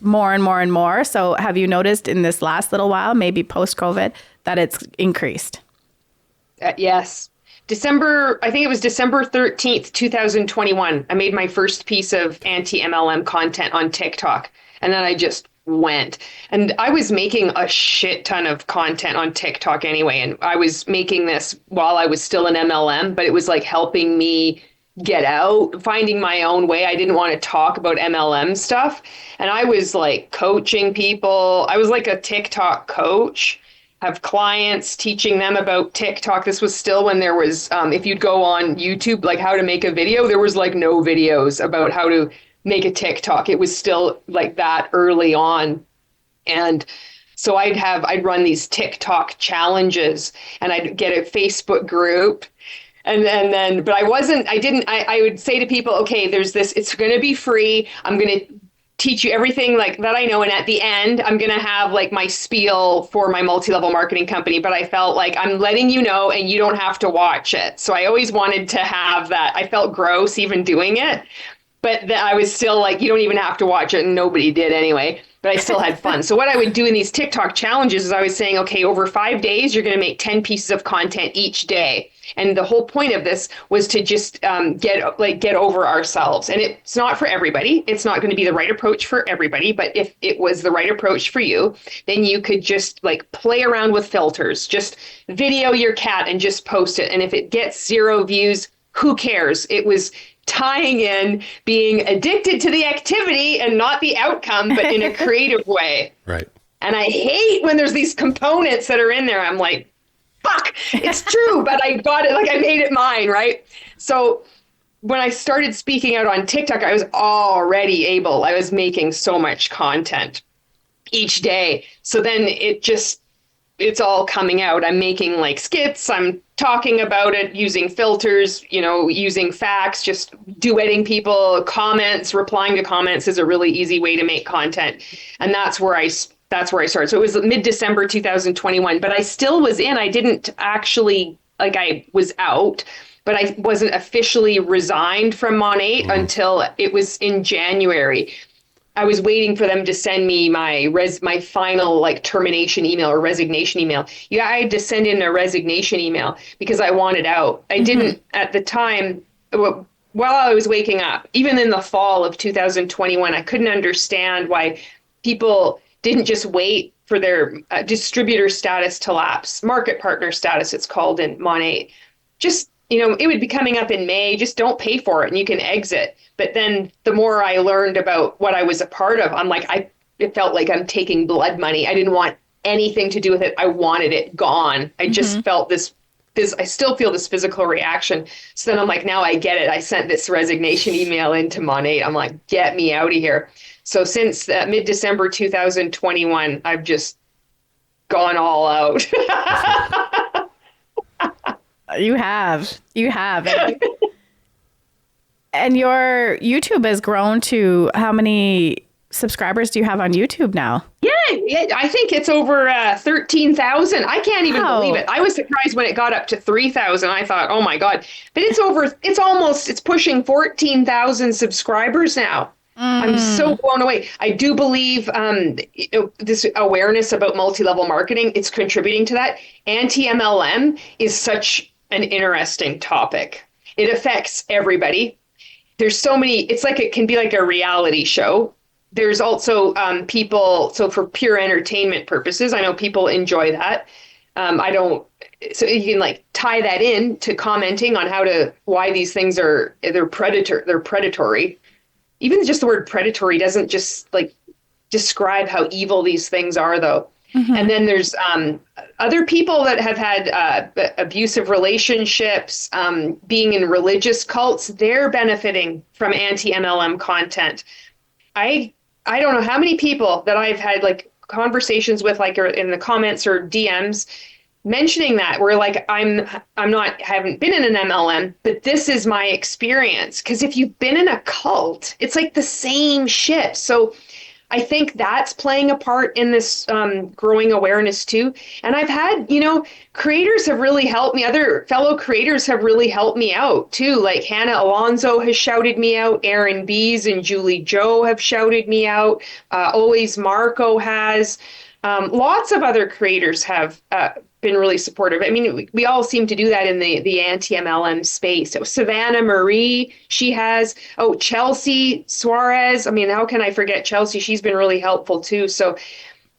more and more and more. So have you noticed in this last little while, maybe post-COVID, that it's increased? Yes. I think it was December 13th, 2021. I made my first piece of anti-MLM content on TikTok. And then I just went. And I was making a shit ton of content on TikTok anyway. And I was making this while I was still in MLM, but it was like helping me get out, finding my own way. I didn't want to talk about MLM stuff. And I was like coaching people. I was like a TikTok coach, have clients, teaching them about TikTok. This was still when there was, if you'd go on YouTube, like how to make a video, there was like no videos about how to make a TikTok. It was still like that early on. And so I'd run these TikTok challenges, and I'd get a Facebook group. And then, but I would say to people, okay, there's this, it's going to be free. I'm going to teach you everything like that I know. And at the end, I'm going to have like my spiel for my multi-level marketing company. But I felt like I'm letting you know, and you don't have to watch it. So I always wanted to have that. I felt gross even doing it, but I was still like, you don't even have to watch it. And nobody did anyway, but I still had fun. So what I would do in these TikTok challenges is I was saying, okay, over 5 days, you're going to make 10 pieces of content each day. And the whole point of this was to just get over ourselves. And it's not for everybody. It's not going to be the right approach for everybody. But if it was the right approach for you, then you could just like play around with filters, just video your cat and just post it. And if it gets 0 views, who cares? It was tying in being addicted to the activity and not the outcome, but in a creative way. Right. And I hate when there's these components that are in there. I'm like, fuck, it's true, but I got it, like I made it mine, right? So when I started speaking out on TikTok, I was already I was making so much content each day. So then it's all coming out. I'm making like skits, I'm talking about it, using filters, using facts, just duetting people, comments, replying to comments is a really easy way to make content. And that's where I started. So it was mid-December 2021, but I still was in. I didn't actually, I was out, but I wasn't officially resigned from Monat until it was in January. I was waiting for them to send me my final termination email or resignation email. Yeah, I had to send in a resignation email because I wanted out. I didn't at the time, while I was waking up, even in the fall of 2021, I couldn't understand why people didn't just wait for their distributor status to lapse, market partner status, it's called in Monat. Just, it would be coming up in May, just don't pay for it and you can exit. But then the more I learned about what I was a part of, I'm like, it felt like I'm taking blood money. I didn't want anything to do with it. I wanted it gone. I just felt this I still feel this physical reaction. So then I'm like, now I get it. I sent this resignation email into Monat. I'm like, get me out of here. So since mid-December 2021, I've just gone all out. You have. And your YouTube has grown to how many subscribers do you have on YouTube now? Yeah, I think it's over 13,000. I can't even believe it. I was surprised when it got up to 3,000. I thought, oh my God. But it's pushing 14,000 subscribers now. I'm so blown away. I do believe this awareness about multi-level marketing, it's contributing to that. Anti-MLM is such an interesting topic. It affects everybody. There's so many, it's like it can be like a reality show. There's also people, so for pure entertainment purposes, I know people enjoy that. So you can like tie that in to commenting on why these things they're predatory. Even just the word predatory doesn't just like describe how evil these things are, though. Mm-hmm. And then there's other people that have had abusive relationships, being in religious cults. They're benefiting from anti-MLM content. I don't know how many people that I've had like conversations with, like, or in the comments or DMs, mentioning that where like haven't been in an MLM, but this is my experience. Because if you've been in a cult, it's like the same shit. So I think that's playing a part in this growing awareness too. And I've had, creators have really helped me. Other fellow creators have really helped me out too. Like Hannah Alonso has shouted me out. Aaron Bees and Julie Joe have shouted me out. Always Marco has. Lots of other creators have been really supportive. I mean, we all seem to do that in the anti-MLM space. So Savannah Marie, she has. Oh, Chelsea Suarez. I mean, how can I forget Chelsea? She's been really helpful too. So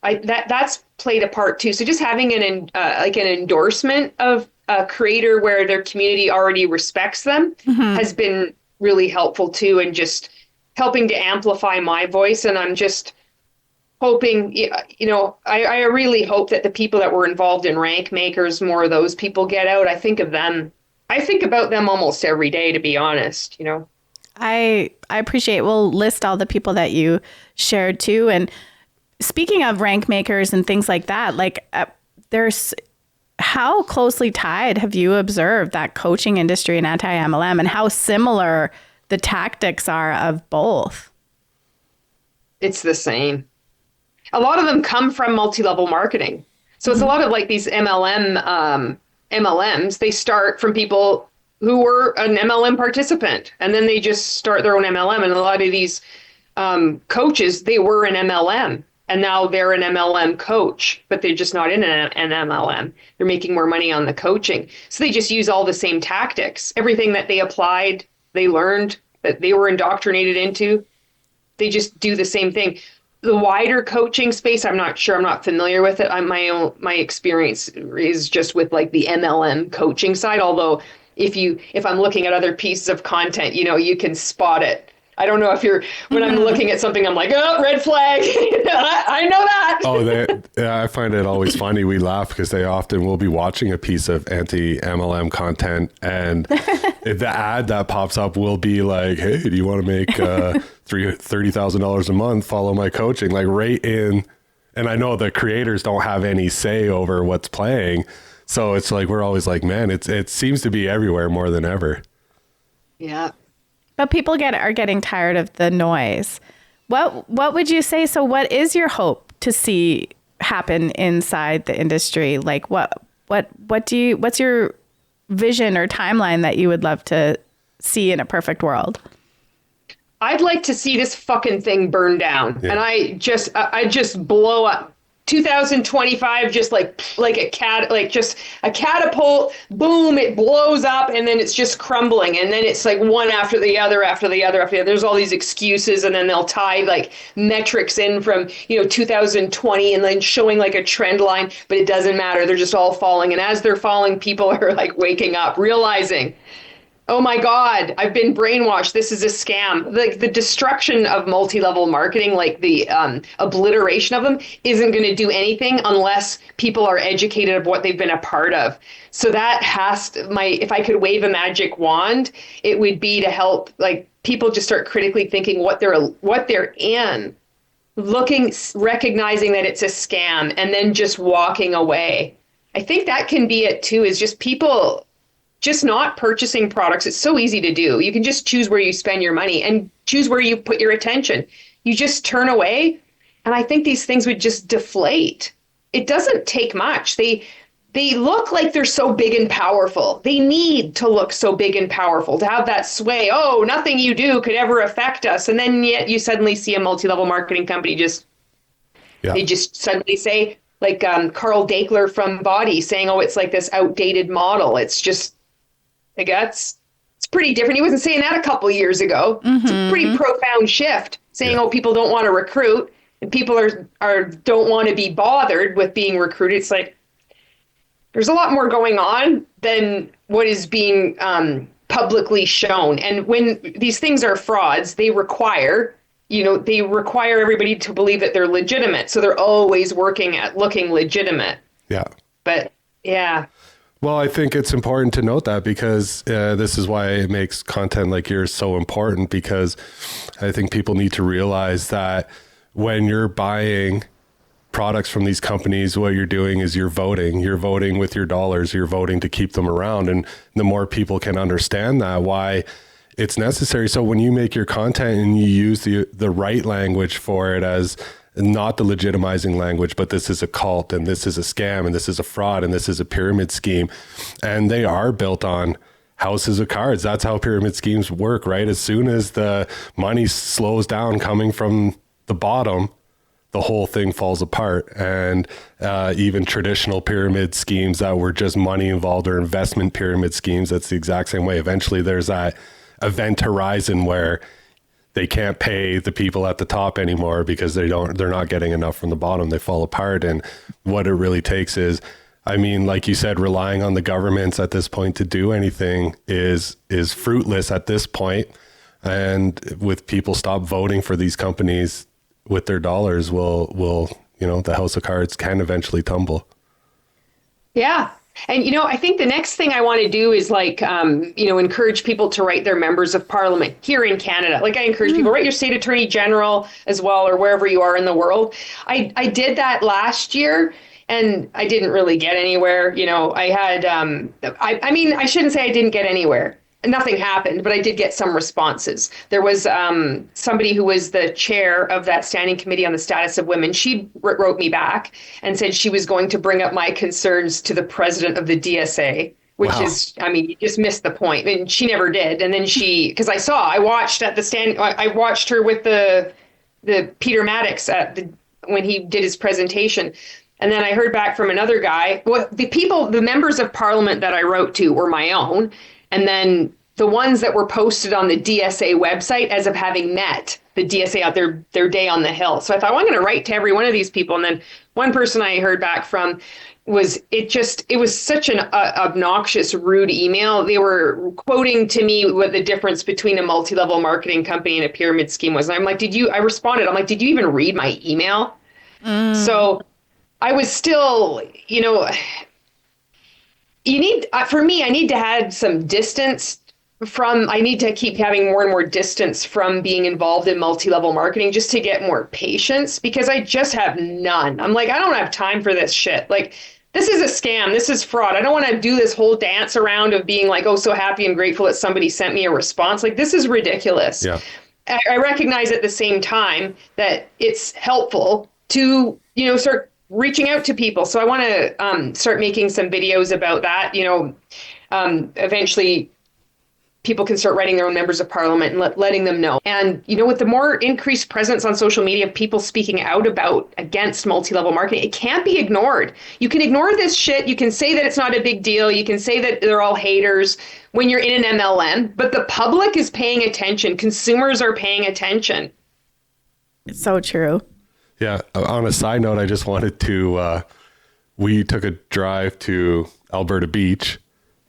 that's played a part too. So just having an endorsement of a creator where their community already respects them has been really helpful too, and just helping to amplify my voice. And I'm just hoping, I really hope that the people that were involved in rank makers, more of those people get out. I think about them almost every day, to be honest, I appreciate, we'll list all the people that you shared too. And speaking of rank makers and things like that, like how closely tied have you observed that coaching industry and anti-MLM, and how similar the tactics are of both? It's the same. A lot of them come from multi-level marketing. So it's a lot of like these MLMs, they start from people who were an MLM participant, and then they just start their own MLM. And a lot of these coaches, they were an MLM, and now they're an MLM coach, but they're just not in an MLM. They're making more money on the coaching. So they just use all the same tactics. Everything that they applied, they learned, that they were indoctrinated into, they just do the same thing. The wider coaching space, I'm not sure. I'm not familiar with it. My experience is just with like the MLM coaching side. Although if I'm looking at other pieces of content, you can spot it. I don't know if when I'm looking at something, I'm like, oh, red flag. I know that. I find it always funny. We laugh because they often will be watching a piece of anti-MLM content, and the ad that pops up will be like, hey, do you want to make $30,000 a month? Follow my coaching, like right in. And I know the creators don't have any say over what's playing. So it's like, we're always like, man, it seems to be everywhere more than ever. Yeah. But people are getting tired of the noise. What would you say? So what is your hope to see happen inside the industry? Like what's your vision or timeline that you would love to see in a perfect world? I'd like to see this fucking thing burn down. Yeah. And I just blow up. 2025, just like just a catapult, boom, it blows up, and then it's just crumbling, and then it's like one after the other. There's all these excuses, and then they'll tie like metrics in from 2020, and then showing like a trend line, but it doesn't matter. They're just all falling, and as they're falling, people are like waking up, realizing, oh my God, I've been brainwashed. This is a scam. Like the destruction of multi-level marketing, like the obliteration of them, isn't going to do anything unless people are educated of what they've been a part of. So that if I could wave a magic wand, it would be to help like people just start critically thinking what they're in, recognizing that it's a scam, and then just walking away. I think that can be it too, is just people just not purchasing products. It's so easy to do. You can just choose where you spend your money and choose where you put your attention. You just turn away. And I think these things would just deflate. It doesn't take much. They look like they're so big and powerful. They need to look so big and powerful to have that sway. Oh, nothing you do could ever affect us. And then yet you suddenly see a multi-level marketing company they just suddenly say, like Carl Dakeler from Body saying, oh, it's like this outdated model. It's just, it's pretty different. He wasn't saying that a couple years ago. Mm-hmm. It's a pretty profound shift, saying, oh, people don't want to recruit and people don't want to be bothered with being recruited. It's like, there's a lot more going on than what is being publicly shown. And when these things are frauds, they require everybody to believe that they're legitimate. So they're always working at looking legitimate. Yeah. But yeah. Well, I think it's important to note that because this is why it makes content like yours so important, because I think people need to realize that when you're buying products from these companies, what you're doing is you're voting with your dollars, you're voting to keep them around. And the more people can understand that, why it's necessary. So when you make your content and you use the right language for it, as not the legitimizing language, but this is a cult and this is a scam and this is a fraud and this is a pyramid scheme, and they are built on houses of cards. That's how pyramid schemes work, right? As soon as the money slows down coming from the bottom, the whole thing falls apart. And even traditional pyramid schemes that were just money involved, or investment pyramid schemes, that's the exact same way. Eventually there's that event horizon where they can't pay the people at the top anymore because they're not getting enough from the bottom. They fall apart. And what it really takes is, I mean, like you said, relying on the governments at this point to do anything is fruitless at this point. And with people stop voting for these companies with their dollars, will the house of cards can eventually tumble. Yeah. And, I think the next thing I want to do is encourage people to write their members of parliament here in Canada. Like I encourage people, write your state attorney general as well, or wherever you are in the world. I did that last year and I didn't really get anywhere. I had, I shouldn't say I didn't get anywhere. Nothing happened, but I did get some responses. There was somebody who was the chair of that standing committee on the status of women. She wrote me back and said she was going to bring up my concerns to the president of the DSA, which is, you just missed the point. And she never did. And then because I watched at the stand, I watched her with the Peter Maddox when he did his presentation. And then I heard back from another guy. Well, the members of parliament that I wrote to were my own. And then the ones that were posted on the DSA website as of having met the DSA out their day on the Hill. So I thought, well, I'm going to write to every one of these people. And then one person I heard back from it was such an obnoxious, rude email. They were quoting to me what the difference between a multi-level marketing company and a pyramid scheme was. And I'm like, I responded, I'm like, did you even read my email? So I was still, I need to have some distance I need to keep having more and more distance from being involved in multi-level marketing just to get more patience, because I just have none. I'm like, I don't have time for this shit. Like, this is a scam. This is fraud. I don't want to do this whole dance around of being like, oh, so happy and grateful that somebody sent me a response. Like, this is ridiculous. Yeah. I recognize at the same time that it's helpful to, start reaching out to people. So I want to start making some videos about that. Eventually people can start writing their own members of parliament and letting them know. And, with the more increased presence on social media, people speaking out against multi-level marketing, it can't be ignored. You can ignore this shit. You can say that it's not a big deal. You can say that they're all haters when you're in an MLM, but the public is paying attention. Consumers are paying attention. It's so true. Yeah. On a side note, I just wanted to, we took a drive to Alberta Beach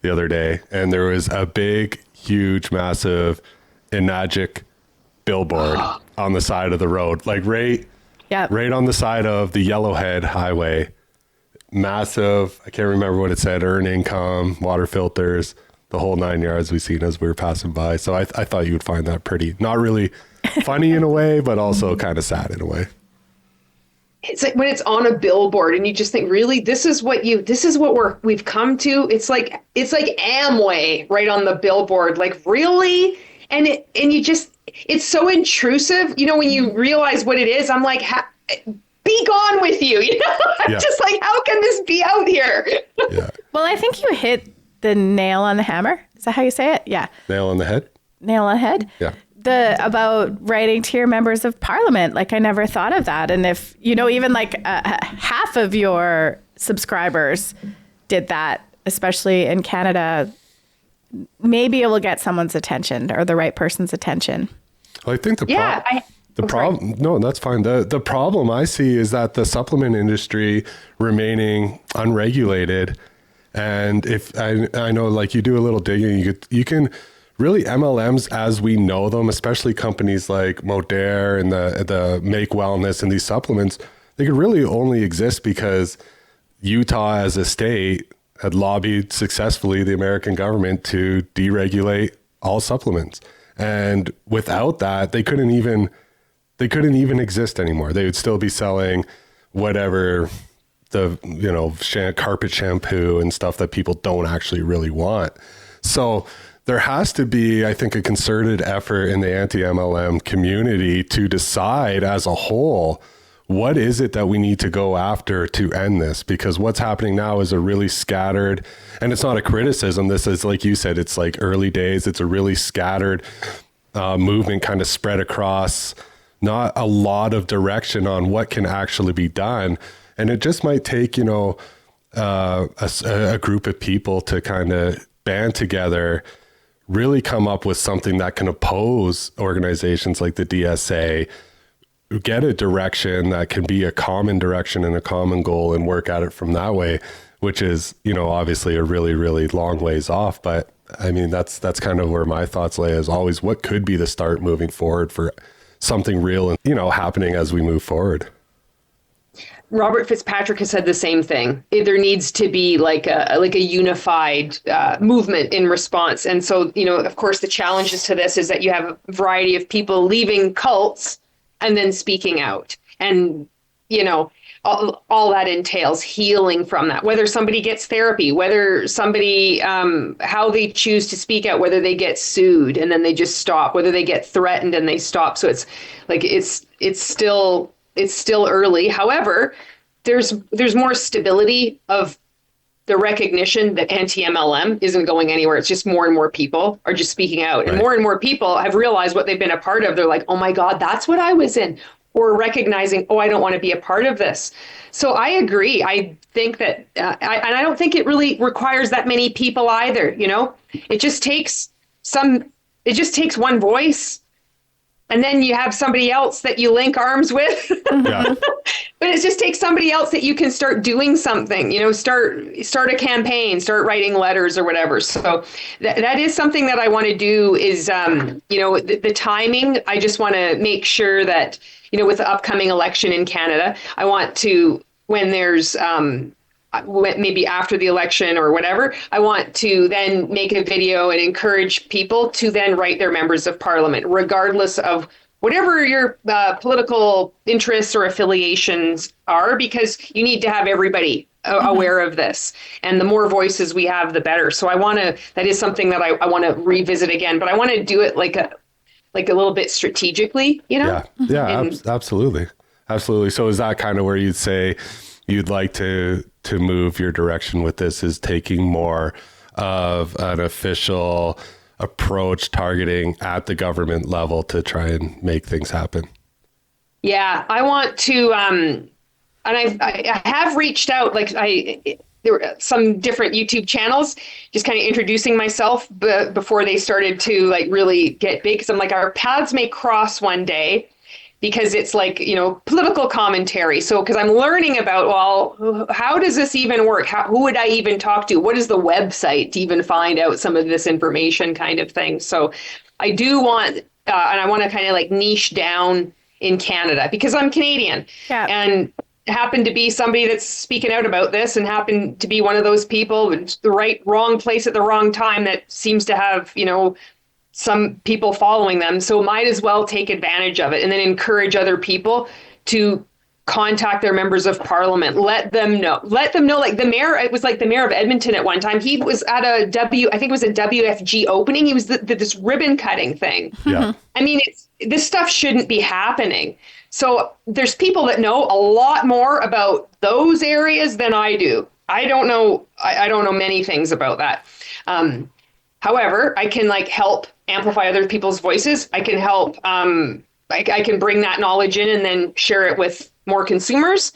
the other day, and there was a big, huge, massive Enagic billboard on the side of the road, like right on the side of the Yellowhead Highway. Massive, I can't remember what it said, earn income, water filters, the whole 9 yards we seen as we were passing by. So I thought you would find that pretty, not really funny in a way, but also kind of sad in a way. It's like when it's on a billboard and you just think, really, this is what we've come to. It's like Amway right on the billboard. Like, really? And it's so intrusive. You know, when you realize what it is, I'm like, be gone with you. You know, I'm just like, how can this be out here? Yeah. Well, I think you hit the nail on the hammer. Is that how you say it? Yeah. Nail on the head? Nail on the head? Yeah. About writing to your members of parliament. Like, I never thought of that. And if, you know, even like half of your subscribers did that, especially in Canada, maybe it will get someone's attention or the right person's attention. Well, I think the problem, no, that's fine. The problem I see is that the supplement industry remaining unregulated. And if I know, like, you do a little digging, you can really MLMs as we know them, especially companies like Monat and the Make Wellness and these supplements, they could really only exist because Utah as a state had lobbied successfully the American government to deregulate all supplements. And without that, they couldn't even exist anymore. They would still be selling whatever carpet shampoo and stuff that people don't actually really want. So there has to be, I think, a concerted effort in the anti-MLM community to decide as a whole, what is it that we need to go after to end this? Because what's happening now is a really scattered, and it's not a criticism. This is, like you said, it's like early days. It's a really scattered movement kind of spread across, not a lot of direction on what can actually be done. And it just might take, a group of people to kind of band together, really come up with something that can oppose organizations like the DSA, get a direction that can be a common direction and a common goal and work at it from that way, which is, obviously a really, really long ways off. But I mean, that's kind of where my thoughts lay as always. What could be the start moving forward for something real and, happening as we move forward? Robert Fitzpatrick has said the same thing. There needs to be like a unified movement in response. And so, of course, the challenges to this is that you have a variety of people leaving cults and then speaking out. And, all that entails healing from that, whether somebody gets therapy, whether somebody, how they choose to speak out, whether they get sued and then they just stop, whether they get threatened and they stop. So it's like, it's still early. However, there's more stability of the recognition that anti-MLM isn't going anywhere. It's just more and more people are just speaking out. Right. And more people have realized what they've been a part of. They're like, oh my God, that's what I was in. Or recognizing, I don't want to be a part of this. So I agree. I think that, I don't think it really requires that many people either. It just takes one voice. And then you have somebody else that you link arms with. Yeah. But it just takes somebody else that you can start doing something, start a campaign, start writing letters or whatever. So that is something that I want to do is, the timing. I just want to make sure that, with the upcoming election in Canada, I want to, when there's maybe after the election or whatever, I want to then make a video and encourage people to then write their members of parliament, regardless of whatever your political interests or affiliations are, because you need to have everybody aware of this. And the more voices we have, the better. So that is something that I want to revisit again, but I want to do it like a little bit strategically, Yeah, absolutely. Absolutely. So is that kind of where you'd say you'd like to move your direction with this, is taking more of an official approach targeting at the government level to try and make things happen? Yeah, I want to, and I have reached out, there were some different YouTube channels, just kind of introducing myself before they started to really get big. Cause I'm like, our paths may cross one day. because it's like, political commentary. So, because I'm learning about, well, how does this even work? Who would I even talk to? What is the website to even find out some of this information kind of thing? So I do want, and I want to kind of like niche down in Canada because I'm Canadian and happen to be somebody that's speaking out about this and happen to be one of those people, it's the wrong place at the wrong time that seems to have, some people following them. So might as well take advantage of it and then encourage other people to contact their members of parliament. Let them know, like the mayor, it was like the mayor of Edmonton at one time. He was at I think it was a WFG opening. He was this ribbon cutting thing. Yeah. I mean, this stuff shouldn't be happening. So there's people that know a lot more about those areas than I do. I don't know. I don't know many things about that. However, I can help amplify other people's voices. I can help. I can bring that knowledge in and then share it with more consumers,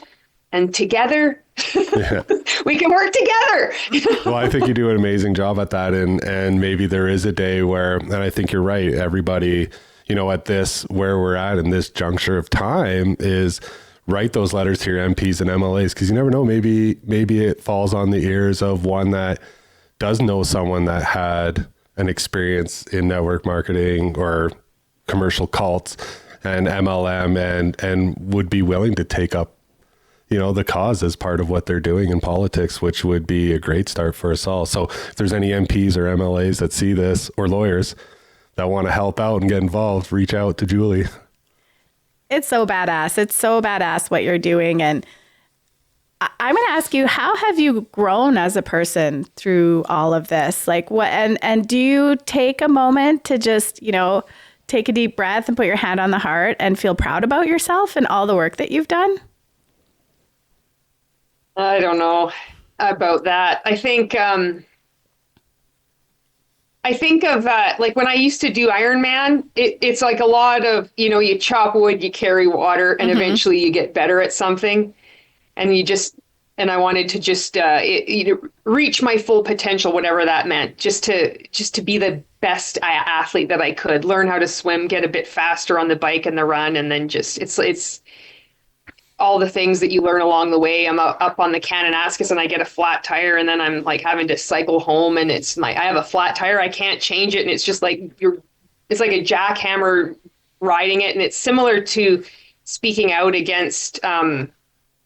and together we can work together. Well, I think you do an amazing job at that, and maybe there is a day where, and I think you're right. Everybody, at this where we're at in this juncture of time is write those letters to your MPs and MLAs, because you never know. Maybe it falls on the ears of one that does know someone that had an experience in network marketing or commercial cults and MLM and would be willing to take up, the cause as part of what they're doing in politics, which would be a great start for us all. So if there's any MPs or MLAs that see this, or lawyers that want to help out and get involved, reach out to Julie. It's so badass. It's so badass what you're doing. And I'm going to ask you, how have you grown as a person through all of this? Like what, and do you take a moment to just, take a deep breath and put your hand on the heart and feel proud about yourself and all the work that you've done? I don't know about that. I think of like when I used to do Ironman, it's like a lot of, you chop wood, you carry water, and eventually you get better at something. And and I wanted to just reach my full potential, whatever that meant, just to be the best athlete that I could, learn how to swim, get a bit faster on the bike and the run. And then it's all the things that you learn along the way. I'm up on the Kananaskis and I get a flat tire, and then I'm like having to cycle home, and I have a flat tire. I can't change it. And it's just like, it's like a jackhammer riding it. And it's similar to speaking out against,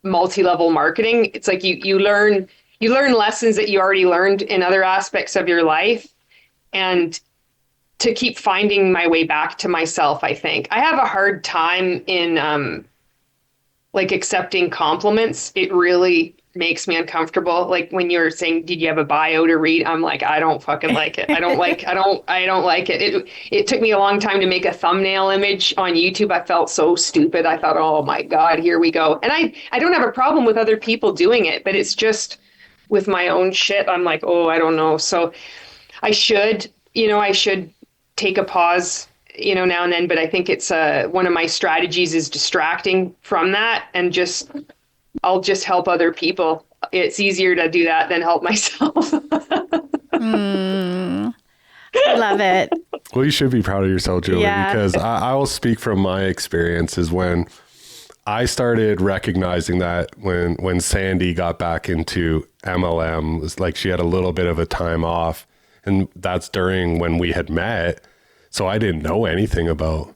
multi-level marketing. It's like you learn lessons that you already learned in other aspects of your life, and to keep finding my way back to myself. I think I have a hard time in accepting compliments. It really makes me uncomfortable. Like when you're saying, did you have a bio to read? I'm like, I don't fucking like it. I don't like it. It took me a long time to make a thumbnail image on YouTube. I felt so stupid. I thought, oh my God, here we go. And I don't have a problem with other people doing it, but it's just with my own shit. I'm like, oh, I don't know. So I should take a pause, now and then, but I think it's one of my strategies is distracting from that, and I'll just help other people. It's easier to do that than help myself. I love it. Well, you should be proud of yourself, Julie, because I will speak from my experiences when I started recognizing that when Sandy got back into MLM, it was like she had a little bit of a time off, and that's during when we had met. So I didn't know anything about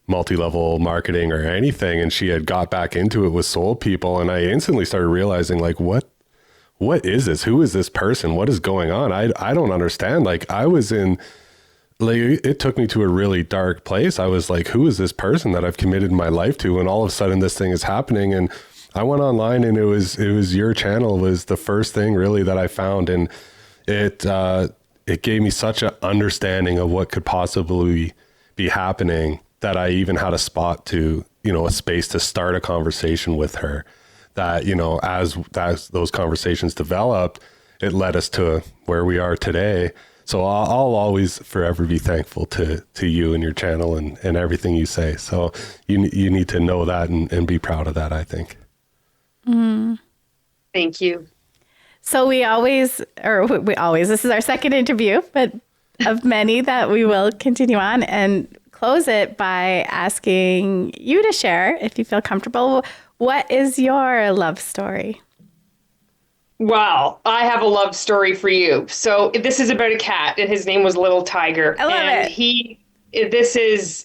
multi-level marketing or anything, and she had got back into it with Soul People, and I instantly started realizing, like, what is this? Who is this person? What is going on? I don't understand. Like, I was in, like, it took me to a really dark place. I was like, who is this person that I've committed my life to? And all of a sudden this thing is happening, and I went online, and it was your channel was the first thing really that I found, and it gave me such an understanding of what could possibly be happening, that I even had a spot to, a space to start a conversation with her, that, as those conversations developed, it led us to where we are today. So I'll always forever be thankful to you and your channel and everything you say. So you need to know that and be proud of that, I think. Thank you. So this is our second interview, but of many that we will continue on. And close it by asking you to share, if you feel comfortable, what is your love story? Well, I have a love story for you. So this is about a cat, and his name was Little Tiger. I love and it.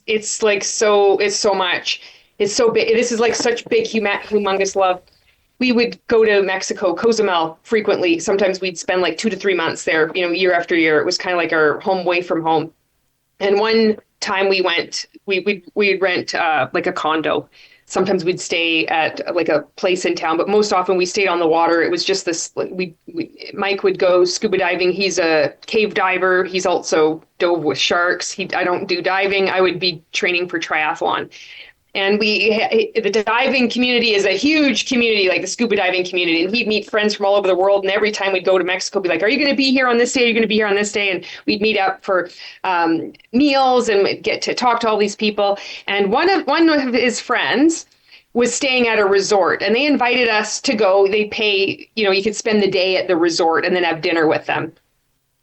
It's like it's so much. It's so big. This is like such big, humongous love. We would go to Mexico, Cozumel, frequently. Sometimes we'd spend like 2 to 3 months there, year after year. It was kind of like our home away from home. And one time we went, we'd rent like a condo. Sometimes we'd stay at like a place in town, but most often we stayed on the water. It was just this, Mike would go scuba diving. He's a cave diver. He's also dove with sharks. I don't do diving. I would be training for triathlon. And the diving community is a huge community, like the scuba diving community. And he'd meet friends from all over the world. And every time we'd go to Mexico, be like, are you going to be here on this day? Are you going to be here on this day? And we'd meet up for meals and we'd get to talk to all these people. And one of his friends was staying at a resort, and they invited us to go. They pay, you could spend the day at the resort and then have dinner with them.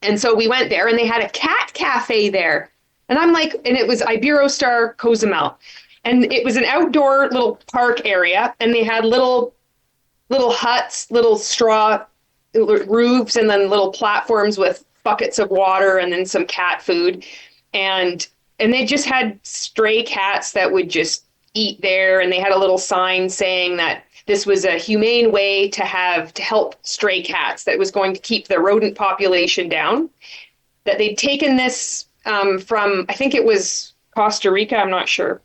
And so we went there, and they had a cat cafe there. And I'm like, and it was Iberostar Cozumel. And it was an outdoor little park area, and they had little huts, little straw roofs, and then little platforms with buckets of water and then some cat food. And they just had stray cats that would just eat there. And they had a little sign saying that this was a humane way to help stray cats, that was going to keep the rodent population down, that they'd taken this from, I think it was Costa Rica, I'm not sure.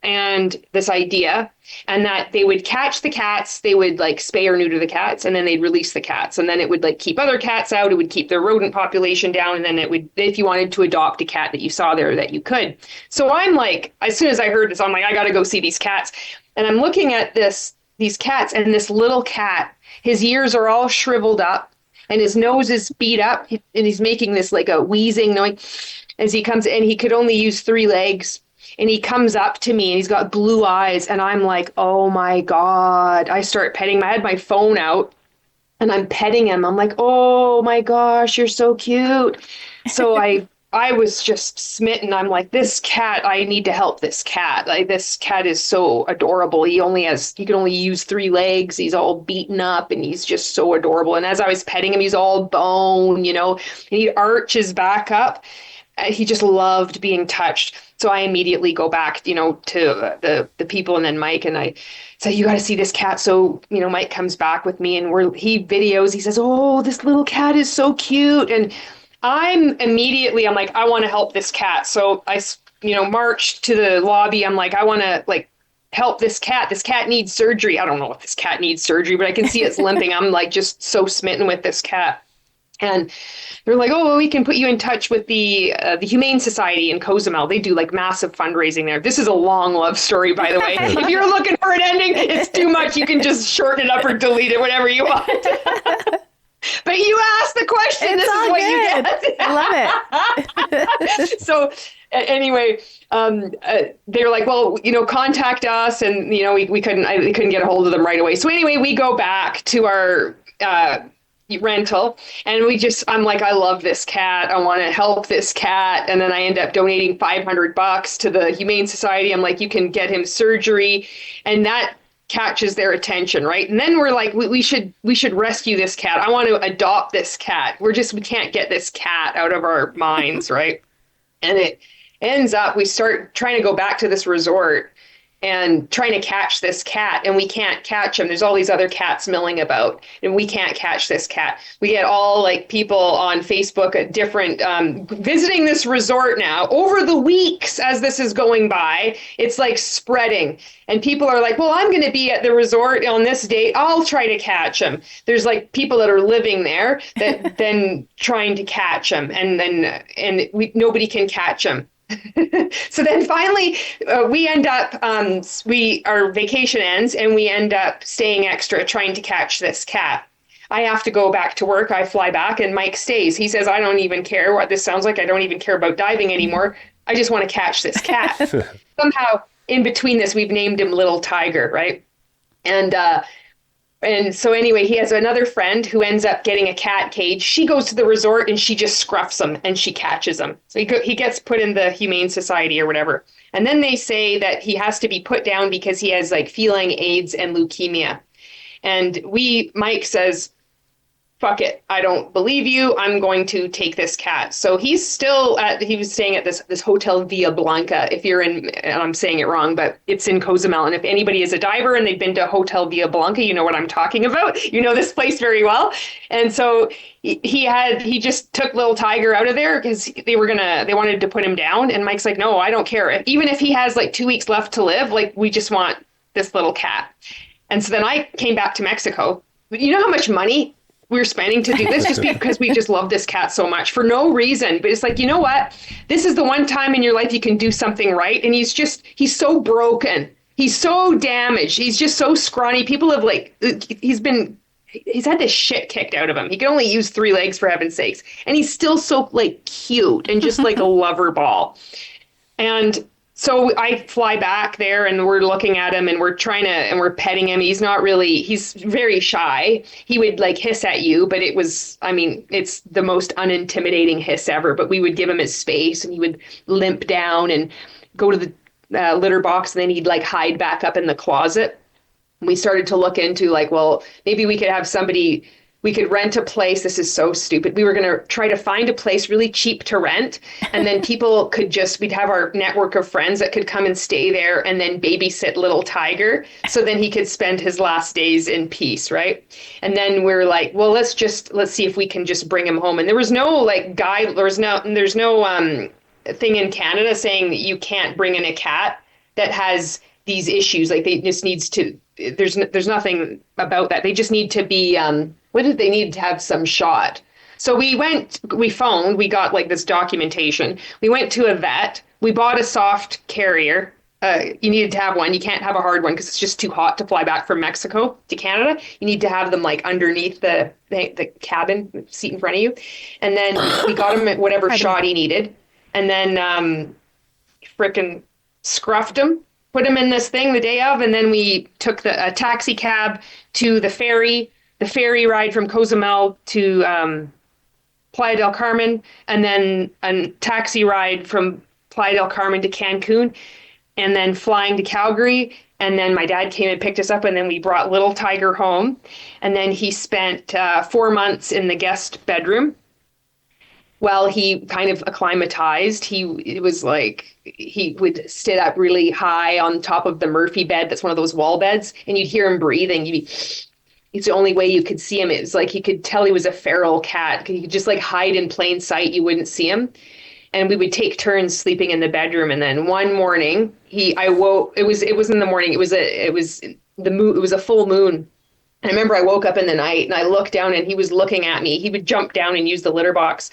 And this idea, and that they would catch the cats, they would like spay or neuter the cats, and then they'd release the cats. And then it would like keep other cats out. It would keep the rodent population down. And then it would, if you wanted to adopt a cat that you saw there, that you could. So I'm like, as soon as I heard this, I'm like, I got to go see these cats. And I'm looking at these cats, and this little cat, his ears are all shriveled up and his nose is beat up. And he's making this like a wheezing noise as he comes in. He could only use 3 legs. And he comes up to me and he's got blue eyes. And I'm like, oh my God. I start petting him. I had my phone out and I'm petting him. I'm like, oh my gosh, you're so cute. So I was just smitten. I'm like, this cat, I need to help this cat. Like, this cat is so adorable. He can only use 3 legs. He's all beaten up and he's just so adorable. And as I was petting him, he's all bone, and he arches back up. He just loved being touched. So I immediately go back, to the people, and then Mike, and I say, you got to see this cat. So, Mike comes back with me, and he videos. He says, oh, this little cat is so cute. And I'm like, I want to help this cat. So I, marched to the lobby. I'm like, I want to help this cat. This cat needs surgery. I don't know if this cat needs surgery, but I can see it's limping. I'm like just so smitten with this cat. And they're like, oh, well, we can put you in touch with the Humane Society in Cozumel. They do like massive fundraising there. This is a long love story, by the way. If you're looking for an ending, it's too much. You can just shorten it up or delete it, whatever you want. But you asked the question. It's this all is what good. you get. I love it. So anyway, they were like, well, contact us. And, we couldn't get a hold of them right away. So anyway, we go back to our rental, and I'm like, I love this cat. I want to help this cat. And then I end up donating $500 to the Humane Society. I'm like, you can get him surgery. And that catches their attention, right? And then we're like, we should rescue this cat. I want to adopt this cat. We can't get this cat out of our minds, right? And it ends up, we start trying to go back to this resort and trying to catch this cat, and we can't catch him. There's all these other cats milling about, and we can't catch this cat. We get all like people on Facebook at different visiting this resort now. Over the weeks as this is going by, it's like spreading, and people are like, well, I'm going to be at the resort on this date. I'll try to catch him. There's like people that are living there that then trying to catch him, and nobody can catch him. So then finally we end up our vacation ends, and we end up staying extra trying to catch this cat. I have to go back to work. I fly back, and Mike stays. He says, I don't even care what this sounds like. I don't even care about diving anymore. I just want to catch this cat. Somehow in between this, we've named him Little Tiger, right? And And so anyway, he has another friend who ends up getting a cat cage. She goes to the resort and she just scruffs him and she catches him. So he gets put in the Humane Society or whatever. And then they say that he has to be put down because he has like feline AIDS and leukemia. And Mike says, fuck it, I don't believe you. I'm going to take this cat. So he was staying at this Hotel Villa Blanca. If you're in, and I'm saying it wrong, but it's in Cozumel. And if anybody is a diver and they've been to Hotel Villa Blanca, you know what I'm talking about. You know this place very well. And so he just took little Tiger out of there because they wanted to put him down. And Mike's like, no, I don't care. Even if he has like 2 weeks left to live, like we just want this little cat. And so then I came back to Mexico. You know how much money we were spending to do this just because we just love this cat so much for no reason. But it's like, you know what? This is the one time in your life you can do something right. And he's so broken. He's so damaged. He's just so scrawny. People have he's had this shit kicked out of him. He can only use 3 legs for heaven's sakes. And he's still so like cute and just like a lover ball. And so I fly back there and we're looking at him and we're petting him. He's very shy. He would like hiss at you, but it's the most unintimidating hiss ever. But we would give him his space and he would limp down and go to the litter box and then he'd like hide back up in the closet. And we started to look into like, well, maybe we could rent a place. This is so stupid. We were going to try to find a place really cheap to rent. And then we'd have our network of friends that could come and stay there and then babysit little Tiger. So then he could spend his last days in peace. Right. And then we're like, well, let's see if we can just bring him home. And there was no there's no thing in Canada saying that you can't bring in a cat that has these issues. Like they just needs to, there's nothing about that. They just need to be, they need to have some shot. So we got like this documentation. We went to a vet. We bought a soft carrier. You needed to have one. You can't have a hard one because it's just too hot to fly back from Mexico to Canada. You need to have them like underneath the cabin seat in front of you. And then we got him at whatever shot he needed. And then frickin' scruffed him, put him in this thing the day of. And then we took a taxi cab to the ferry ride from Cozumel to Playa del Carmen, and then a taxi ride from Playa del Carmen to Cancun, and then flying to Calgary. And then my dad came and picked us up, and then we brought little Tiger home. And then he spent 4 months in the guest bedroom while he kind of acclimatized. He would sit up really high on top of the Murphy bed. That's one of those wall beds. And you'd hear him breathing. It's the only way you could see him. It was like you could tell he was a feral cat. He could just like hide in plain sight. You wouldn't see him. And we would take turns sleeping in the bedroom. And then one morning, I woke. It was in the morning. It was a full moon. And I remember I woke up in the night and I looked down and he was looking at me. He would jump down and use the litter box.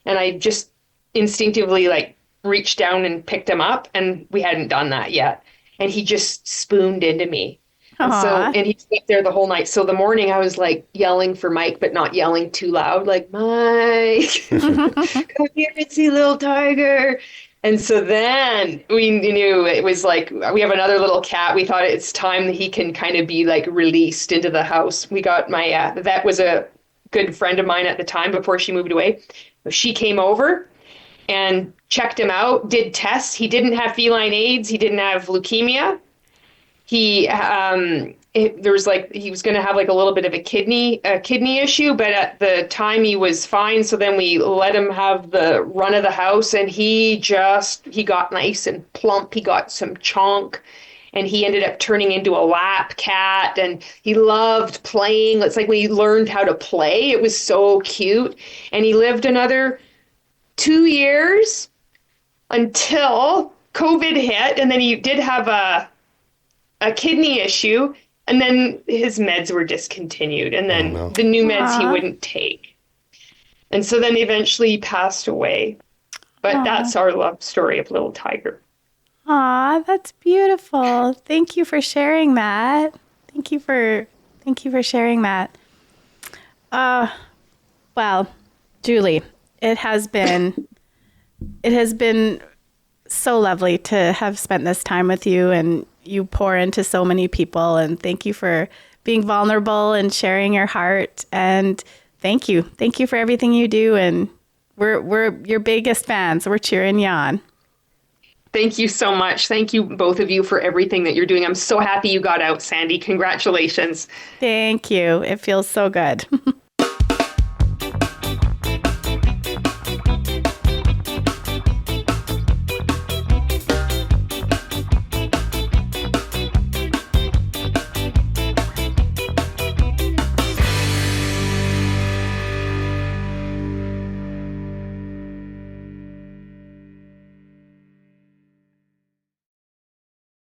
And I just instinctively like reached down and picked him up. And we hadn't done that yet. And he just spooned into me. And he stayed there the whole night. So the morning I was like yelling for Mike, but not yelling too loud, like, Mike, come here and see little Tiger. And so then we knew it was like, we have another little cat. We thought it's time that he can kind of be like released into the house. We got the vet was a good friend of mine at the time before she moved away. She came over and checked him out, did tests. He didn't have feline AIDS. He didn't have leukemia. He was going to have like a little bit of a kidney issue, but at the time he was fine. So then we let him have the run of the house, and he got nice and plump. He got some chonk, and he ended up turning into a lap cat, and he loved playing. It's like when he learned how to play. It was so cute, and he lived another 2 years until COVID hit, and then he did have a kidney issue, and then his meds were discontinued, and then the new meds he wouldn't take. And so then eventually he passed away. But that's our love story of little Tiger. Aw, that's beautiful. Thank you for sharing that. Thank you for sharing that. Well, Julie, it has been so lovely to have spent this time with you, and you pour into so many people, and thank you for being vulnerable and sharing your heart. And thank you. Thank you for everything you do. And we're your biggest fans. We're cheering you on. Thank you so much. Thank you, both of you, for everything that you're doing. I'm so happy you got out, Sandy. Congratulations. Thank you. It feels so good.